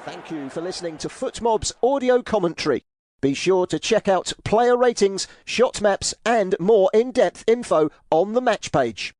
S2: Thank you for listening to FootMob's audio commentary. Be sure to check out player ratings, shot maps and more in-depth info on the match page.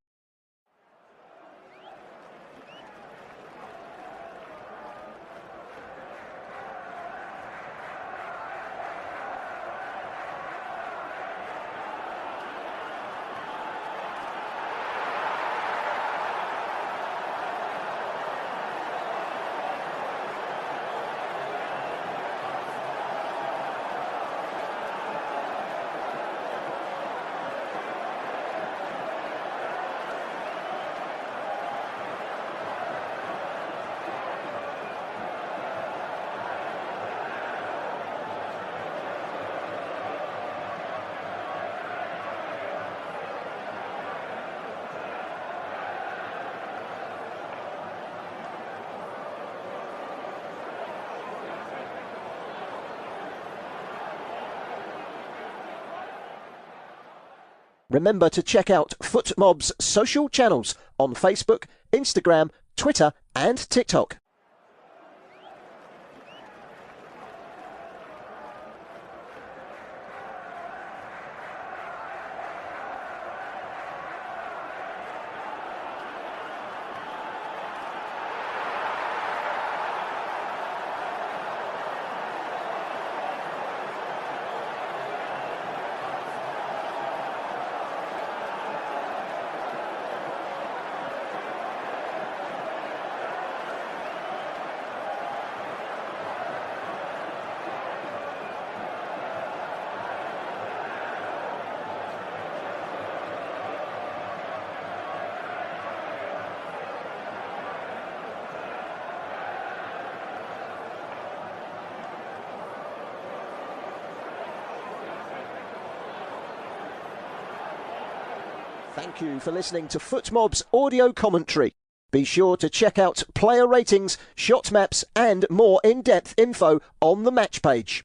S2: Remember to check out FootMob's social channels on Facebook, Instagram, Twitter and TikTok. Thank you for listening to FootMob's audio commentary. Be sure to check out player ratings, shot maps and more in-depth info on the match page.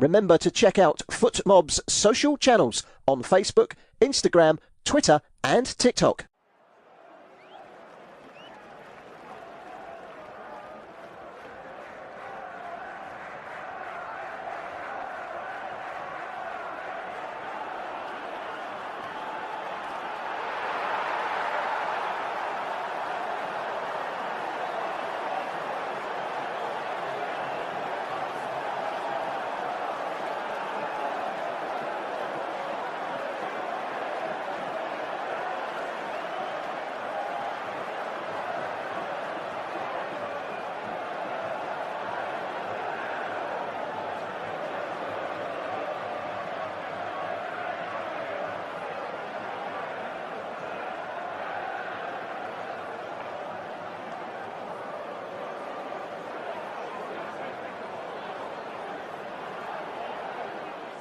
S2: Remember to check out FootMob's social channels on Facebook, Instagram, Twitter and TikTok.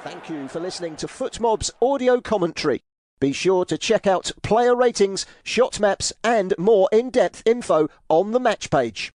S2: Thank you for listening to FootMob's audio commentary. Be sure to check out player ratings, shot maps and more in-depth info on the match page.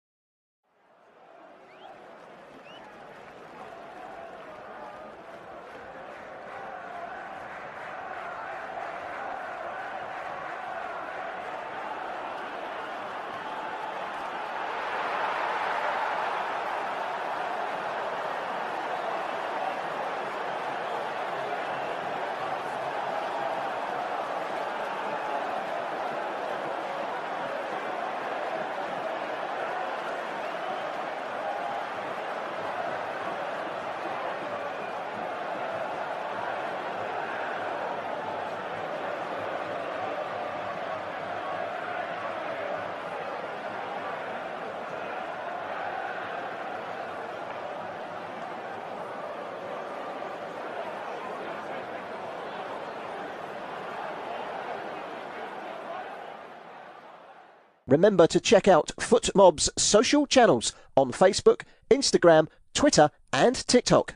S2: Remember to check out FootMob's social channels on Facebook, Instagram, Twitter and TikTok.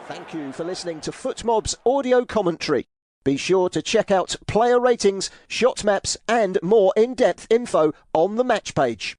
S2: Thank you for listening to FootMob's audio commentary. Be sure to check out player ratings, shot maps and more in-depth info on the match page.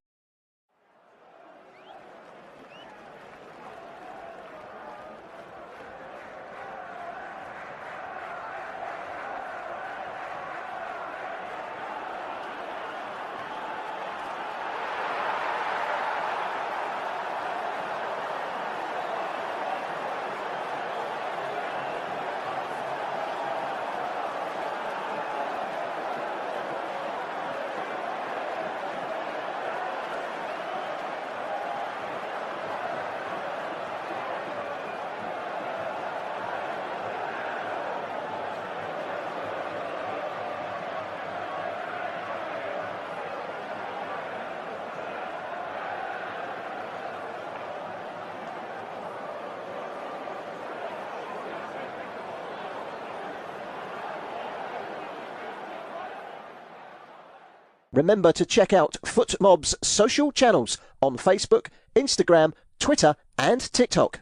S2: Remember to check out FootMob's social channels on Facebook, Instagram, Twitter and TikTok.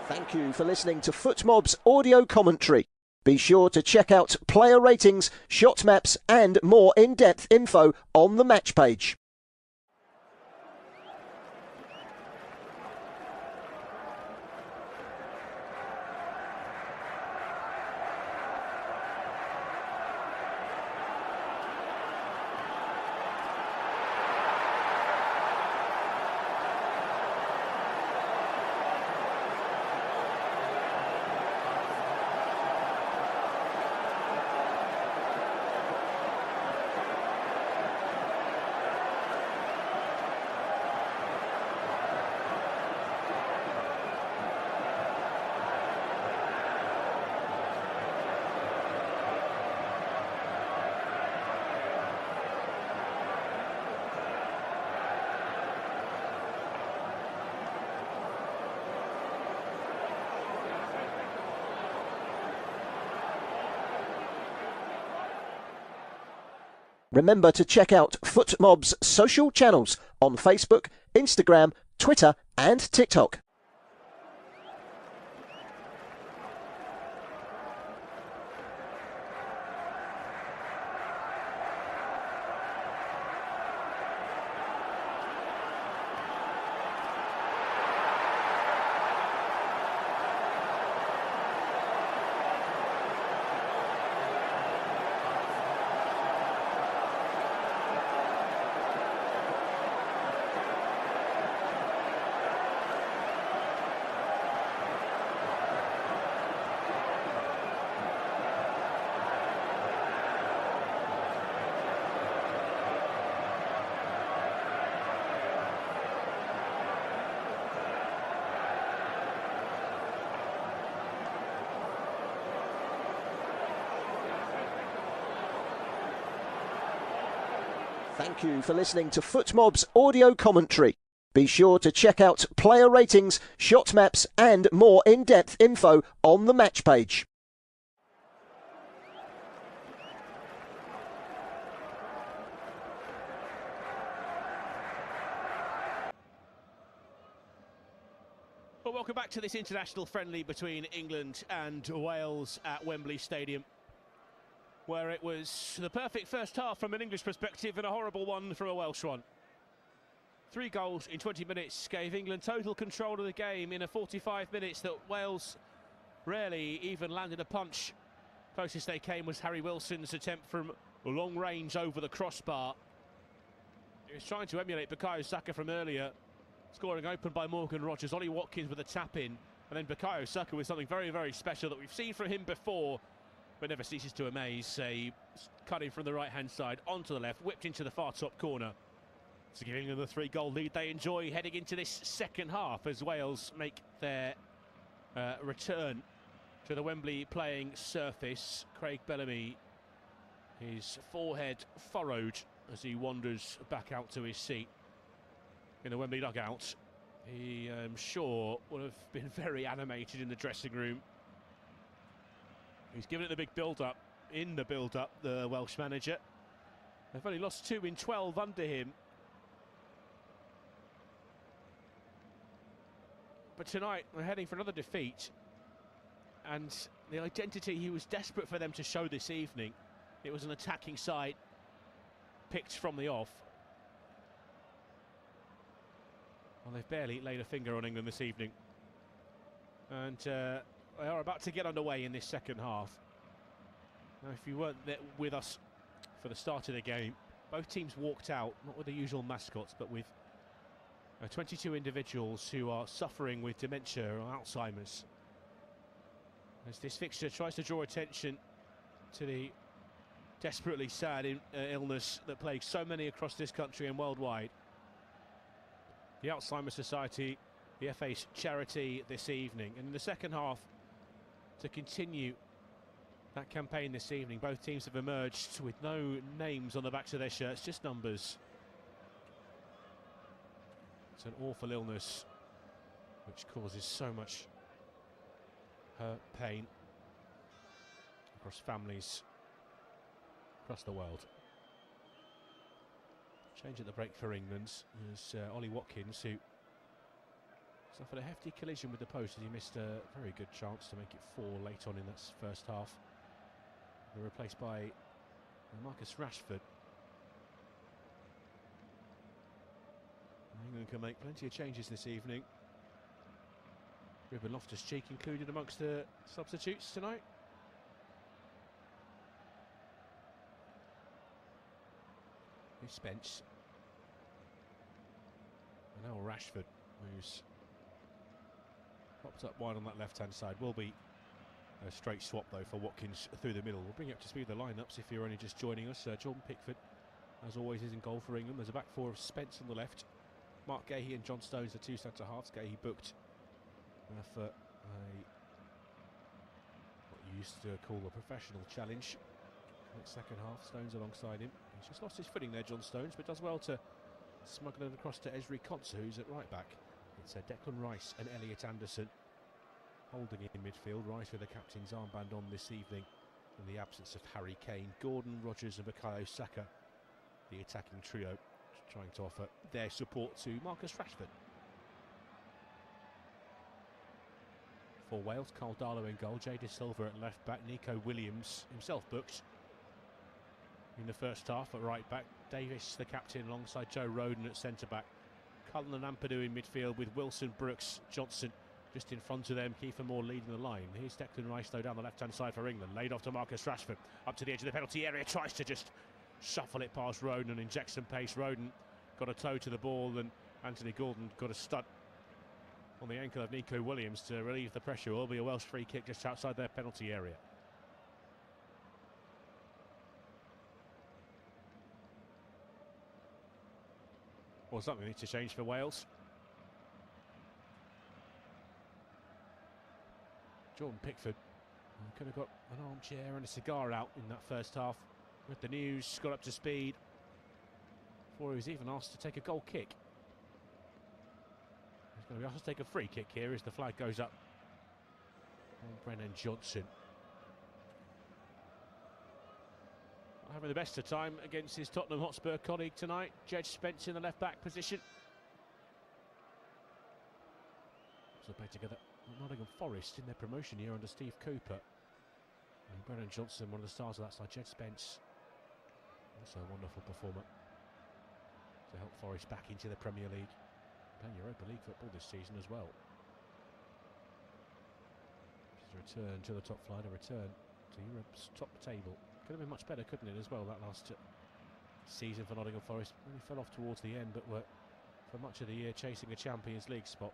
S2: Thank you for listening to FootMob's audio commentary. Be sure to check out player ratings, shot maps and more in-depth info on the match page. Remember to check out FootMob's social channels on Facebook, Instagram, Twitter and TikTok. Thank you for listening to FootMob's audio commentary. Be sure to check out player ratings, shot maps and more in-depth info on the match page.
S1: Well, welcome back to this international friendly between England and Wales at Wembley Stadium, where it was the perfect first half from an English perspective and a horrible one from a Welsh one. 3 goals in 20 minutes gave England total control of the game in a 45 minutes that Wales rarely even landed a punch. Closest they came was Harry Wilson's attempt from long range over the crossbar. He was trying to emulate Bukayo Saka from earlier, scoring open by Morgan Rogers. Ollie Watkins with a tap in, and then Bukayo Saka with something very, very special that we've seen from him before, but never ceases to amaze. A cutting from the right-hand side onto the left, whipped into the far top corner to give England the 3-goal lead they enjoy heading into this second half as Wales make their return to the Wembley playing surface. Craig Bellamy, his forehead furrowed as he wanders back out to his seat in the Wembley dugout. He, I'm sure, would have been very animated in the dressing room. He's given it the big build-up, the Welsh manager. They've only lost 2 in 12 under him. But tonight, they're heading for another defeat. And the identity he was desperate for them to show this evening, it was an attacking side picked from the off. Well, they've barely laid a finger on England this evening. And they are about to get underway in this second half. Now, if you weren't there with us for the start of the game, both teams walked out, not with the usual mascots, but with 22 individuals who are suffering with dementia or Alzheimer's. As this fixture tries to draw attention to the desperately sad illness that plagues so many across this country and worldwide. The Alzheimer's Society, the FA's charity this evening. And in the second half, to continue that campaign this evening, both teams have emerged with no names on the backs of their shirts, just numbers. It's an awful illness which causes so much hurt, pain across families across the world. Change at the break for England is Ollie Watkins, who suffered a hefty collision with the post as he missed a very good chance to make it 4 late on in that first half. They're replaced by Marcus Rashford. England can make plenty of changes this evening. Ruben Loftus-Cheek included amongst the substitutes tonight. Here's Spence. And now Rashford, who's popped up wide on that left-hand side. Will be a straight swap, though, for Watkins through the middle. We'll bring you up to speed the lineups if you're only just joining us. Jordan Pickford, as always, is in goal for England. There's a back four of Spence on the left. Mark Gahey and John Stones, the 2 centre-halves. Gahey booked for what you used to call a professional challenge. In the second half, Stones alongside him. He's just lost his footing there, John Stones, but does well to smuggle it across to Ezri Konsa, who's at right back. It's Declan Rice and Elliot Anderson holding it in midfield. Rice with the captain's armband on this evening in the absence of Harry Kane. Gordon, Rogers and Bukayo Saka, the attacking trio, trying to offer their support to Marcus Rashford. For Wales, Carl Darlow in goal, Jay De Silva at left back, Nico Williams himself booked in the first half at right back, Davis the captain alongside Joe Roden at centre back, Cullen and Ampadu in midfield with Wilson, Brooks, Johnson just in front of them. Kiefer Moore leading the line. Here's Declan Rice though down the left hand side for England, laid off to Marcus Rashford, up to the edge of the penalty area, tries to just shuffle it past Roden and inject some pace. Roden got a toe to the ball and Anthony Gordon got a stud on the ankle of Nico Williams to relieve the pressure. It will be a Welsh free kick just outside their penalty area. Well, something needs to change for Wales. Jordan Pickford could have got an armchair and a cigar out in that first half with the news, got up to speed. before he was even asked to take a goal kick. He's going to be asked to take a free kick here as the flag goes up on Brennan Johnson. Not having the best of time against his Tottenham Hotspur colleague tonight. Jed Spence in the left-back position. Also played together at Nottingham Forest in their promotion year under Steve Cooper. And Brennan Johnson, one of the stars of that side. Jed Spence, also a wonderful performer to help Forest back into the Premier League. Playing Europa League football this season as well. Just a return to the top flight, a return to Europe's top table. Could have been much better, couldn't it, as well, that last season for Nottingham Forest. Really fell off towards the end, but were for much of the year chasing a Champions League spot.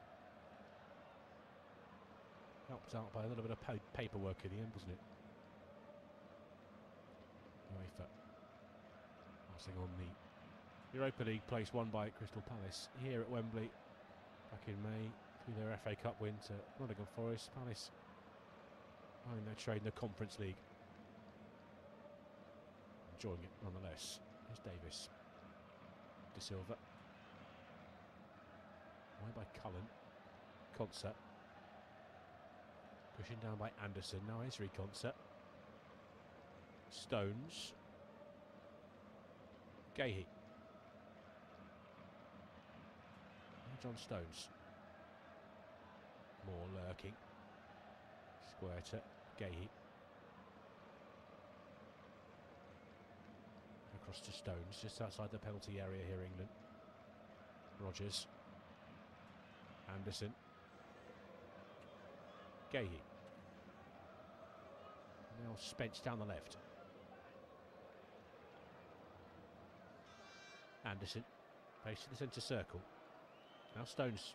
S1: Helped out by a little bit of paperwork in the end, wasn't it? UEFA passing on the Europa League place won by Crystal Palace here at Wembley back in May through their FA Cup win to Nottingham Forest. Palace eyeing their trade in the Conference League. Enjoying it nonetheless. Here's Davis. De Silva. Away by Cullen. Concert. Pushing down by Anderson. Now Esri Concert. Stones. Gahey. John Stones. More lurking. Square to Gahey. Across to Stones, just outside the penalty area here, England. Rogers. Anderson. Gahey. Now Spence down the left. Anderson. Placed to the centre circle. Now Stones.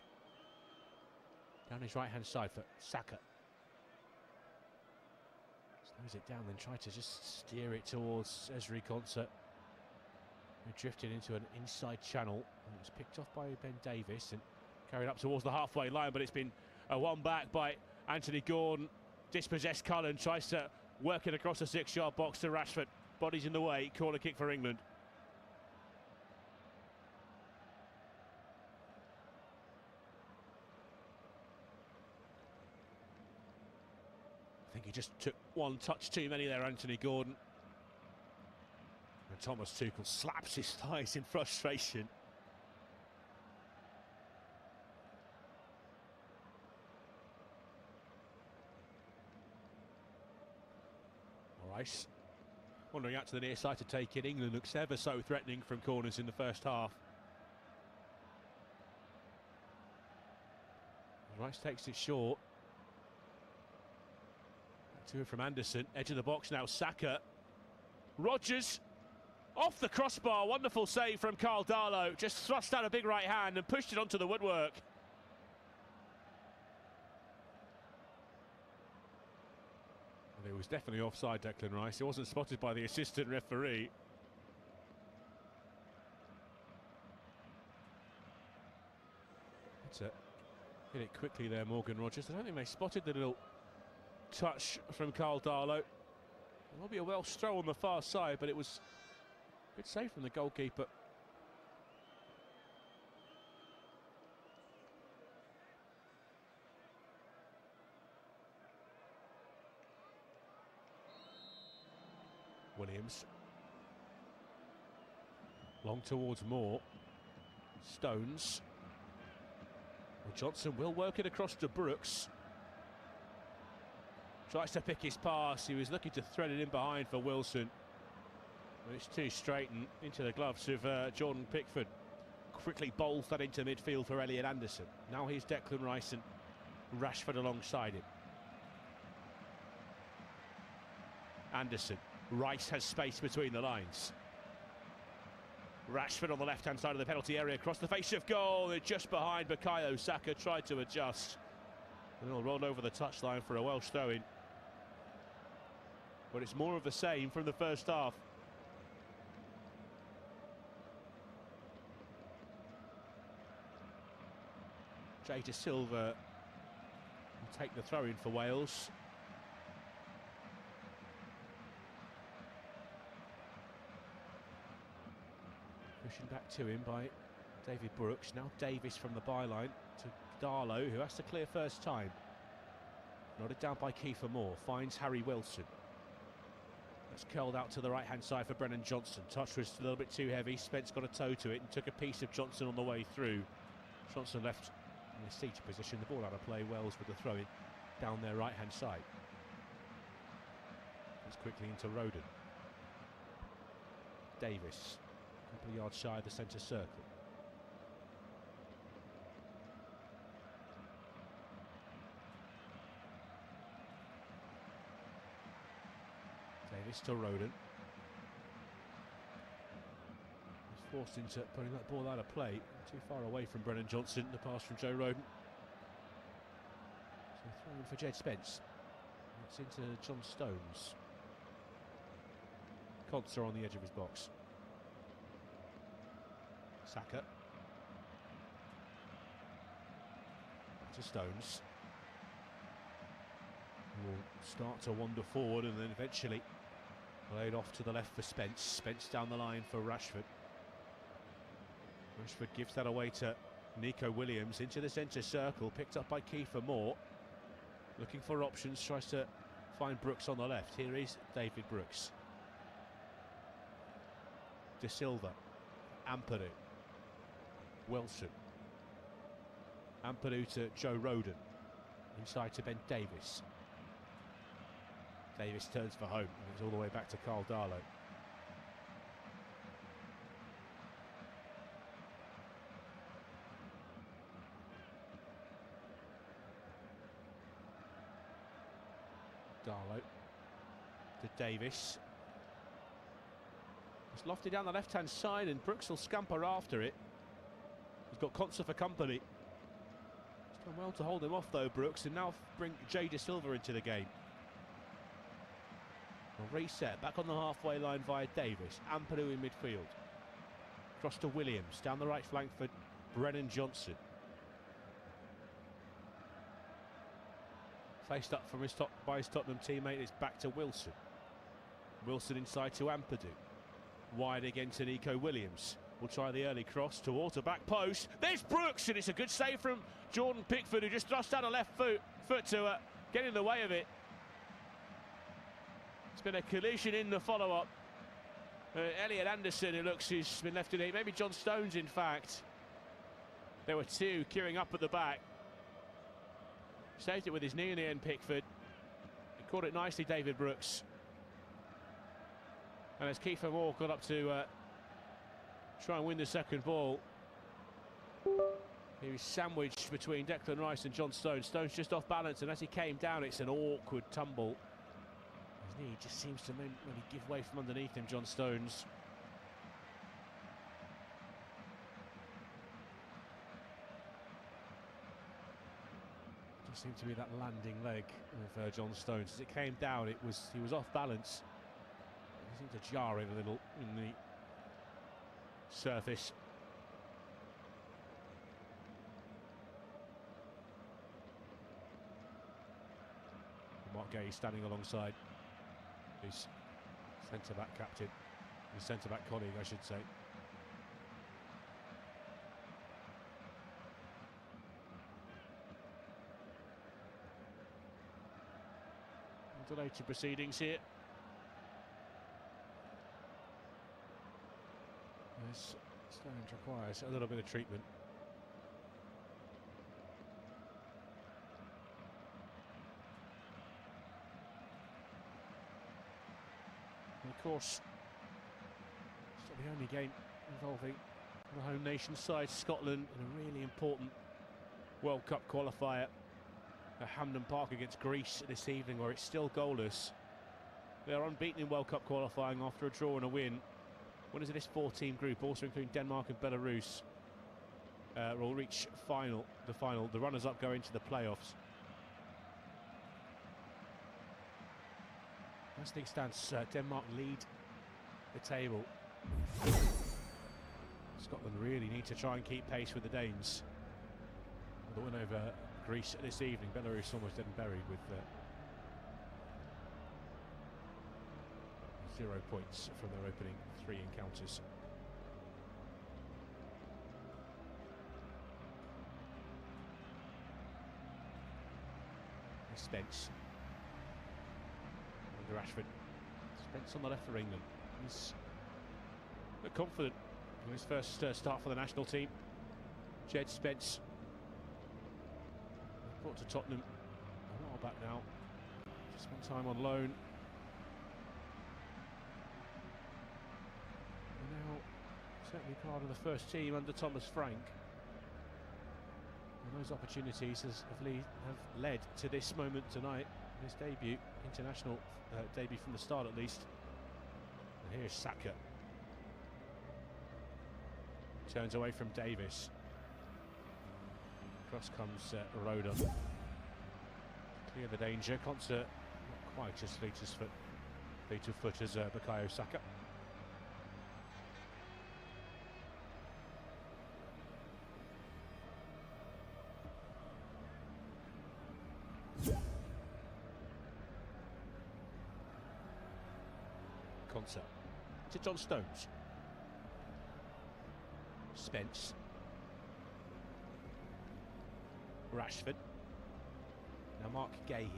S1: Down his right hand side for Saka. Slows it down, then try to just steer it towards Esri Concert. Who drifted into an inside channel. And it was picked off by Ben Davis and carried up towards the halfway line, but it's been a one back by Anthony Gordon. Dispossessed Cullen, tries to work it across the 6-yard box to Rashford. Body's in the way, corner kick for England. I think he just took one touch too many there, Anthony Gordon. And Thomas Tuchel slaps his thighs in frustration. All right. Wandering out to the near side to take it. England looks ever so threatening from corners in the first half. Rice takes it short. To it from Anderson, edge of the box now, Saka. Rogers, off the crossbar, wonderful save from Carl Darlow. Just thrust out a big right hand and pushed it onto the woodwork. And it was definitely offside, Declan Rice. It wasn't spotted by the assistant referee. That's it. Hit it quickly there, Morgan Rogers. I don't think they spotted the little touch from Carl Darlow. It will be a Welsh throw on the far side, but it was a good save from the goalkeeper. Williams. Long towards Moore. Stones. Well, Johnson will work it across to Brooks. Tries to pick his pass. He was looking to thread it in behind for Wilson. But it's too straight and into the gloves of Jordan Pickford. Quickly bowls that into midfield for Elliot Anderson. Now here's Declan Rice and Rashford alongside him. Anderson. Rice has space between the lines. Rashford on the left-hand side of the penalty area, across the face of goal. They're just behind Bukayo Saka, tried to adjust. And it'll roll over the touchline for a Welsh throw-in. But it's more of the same from the first half. Jay De Silva will take the throw-in for Wales. Pushing back to him by David Brooks. Now Davis from the byline to Darlow, who has to clear first time. Nodded down by Kiefer Moore. Finds Harry Wilson. That's curled out to the right-hand side for Brennan Johnson. Touch was a little bit too heavy. Spence got a toe to it and took a piece of Johnson on the way through. Johnson left in a seated position. The ball out of play. Wells with the throw-in down their right-hand side. It's quickly into Roden. Davis, a couple of yards shy of the centre circle. Davis to Roden. He's forced into putting that ball out of play. Too far away from Brennan Johnson. The pass from Joe Roden. So throw in for Jed Spence. It's into John Stones. Conser on the edge of his box. Saka. Back to Stones. Will start to wander forward and then eventually laid off to the left for Spence. Spence down the line for Rashford. Rashford gives that away to Nico Williams into the centre circle, picked up by Kiefer Moore. Looking for options, tries to find Brooks on the left. Here is David Brooks. De Silva. Ampadu. Wilson. Ampadu to Joe Roden. Inside to Ben Davis. Davis turns for home, and it's all the way back to Carl Darlow. Darlow to Davis. It's lofted down the left-hand side, and Brooks will scamper after it. He's got Conser for company. He's done well to hold him off, though, Brooks, and now bring Jay De Silva into the game. A reset, back on the halfway line via Davis. Ampadu in midfield. Cross to Williams, down the right flank for Brennan Johnson. Faced up from by his Tottenham teammate, it's back to Wilson. Wilson inside to Ampadu. Wide again to Nico Williams. We'll try the early cross towards the back post. There's Brooks, and it's a good save from Jordan Pickford, who just thrust out a left foot to get in the way of it. It's been a collision in the follow-up. Elliot Anderson, it looks, who's been left in it. Maybe John Stones, in fact. There were two queuing up at the back. Saved it with his knee in the end, Pickford. He caught it nicely, David Brooks. And as Kiefer Moore got up to try and win the second ball, he was sandwiched between Declan Rice and John Stones. Stones just off balance, and as he came down, it's an awkward tumble. His knee just seems to really give way from underneath him, John Stones. Just seemed to be that landing leg of John Stones. As it came down, he was off balance. It seemed to jar it a little in the surface. Mark Gay standing alongside his centre-back captain, his centre-back colleague, I should say. Delay to proceedings here. This Stones requires a little bit of treatment. And of course, it's not the only game involving the home nation side, Scotland, in a really important World Cup qualifier at Hampden Park against Greece this evening, where it's still goalless. They are unbeaten in World Cup qualifying after a draw and a win. Winners of this four-team group, also including Denmark and Belarus, will reach the final. The runners-up go into the playoffs. As things stand, Denmark lead the table. Scotland really need to try and keep pace with the Danes. The win over Greece this evening, Belarus almost dead and buried with 0 points from their opening 3 encounters. Spence. Under Rashford. Spence on the left for England. He's confident in his first start for the national team. Jed Spence. Brought to Tottenham a while back now. Just spent time on loan. And now certainly part of the first team under Thomas Frank. And those opportunities have led to this moment tonight, his debut, international debut from the start at least. And here's Saka. Turns away from Davis. Across comes Roda. Clear the danger. Concert not quite as fleet of foot as Bukayo Saka. Concert to John Stones. Spence. Rashford. Now Mark Gahey.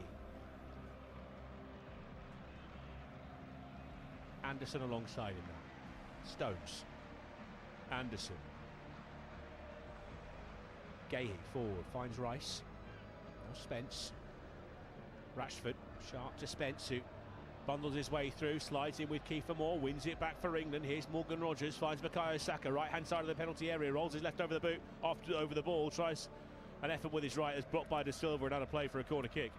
S1: Anderson alongside him now. Stones. Anderson. Gahey forward, finds Rice. Now Spence. Rashford, sharp to Spence, who bundles his way through, slides in with Kiefer Moore, wins it back for England. Here's Morgan Rogers, finds Bukayo Saka, right-hand side of the penalty area, rolls his left over the boot, over the ball, tries an effort with his right, as blocked by De Silva and out of play for a corner kick.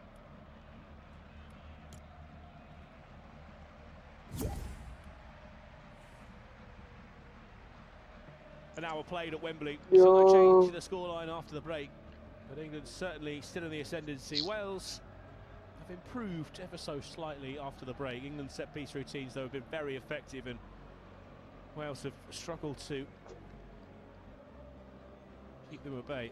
S1: An hour played at Wembley, so no change to the scoreline after the break, but England certainly still in the ascendancy. Wales have improved ever so slightly after the break. England's set-piece routines, though, have been very effective, and Wales have struggled to keep them at bay.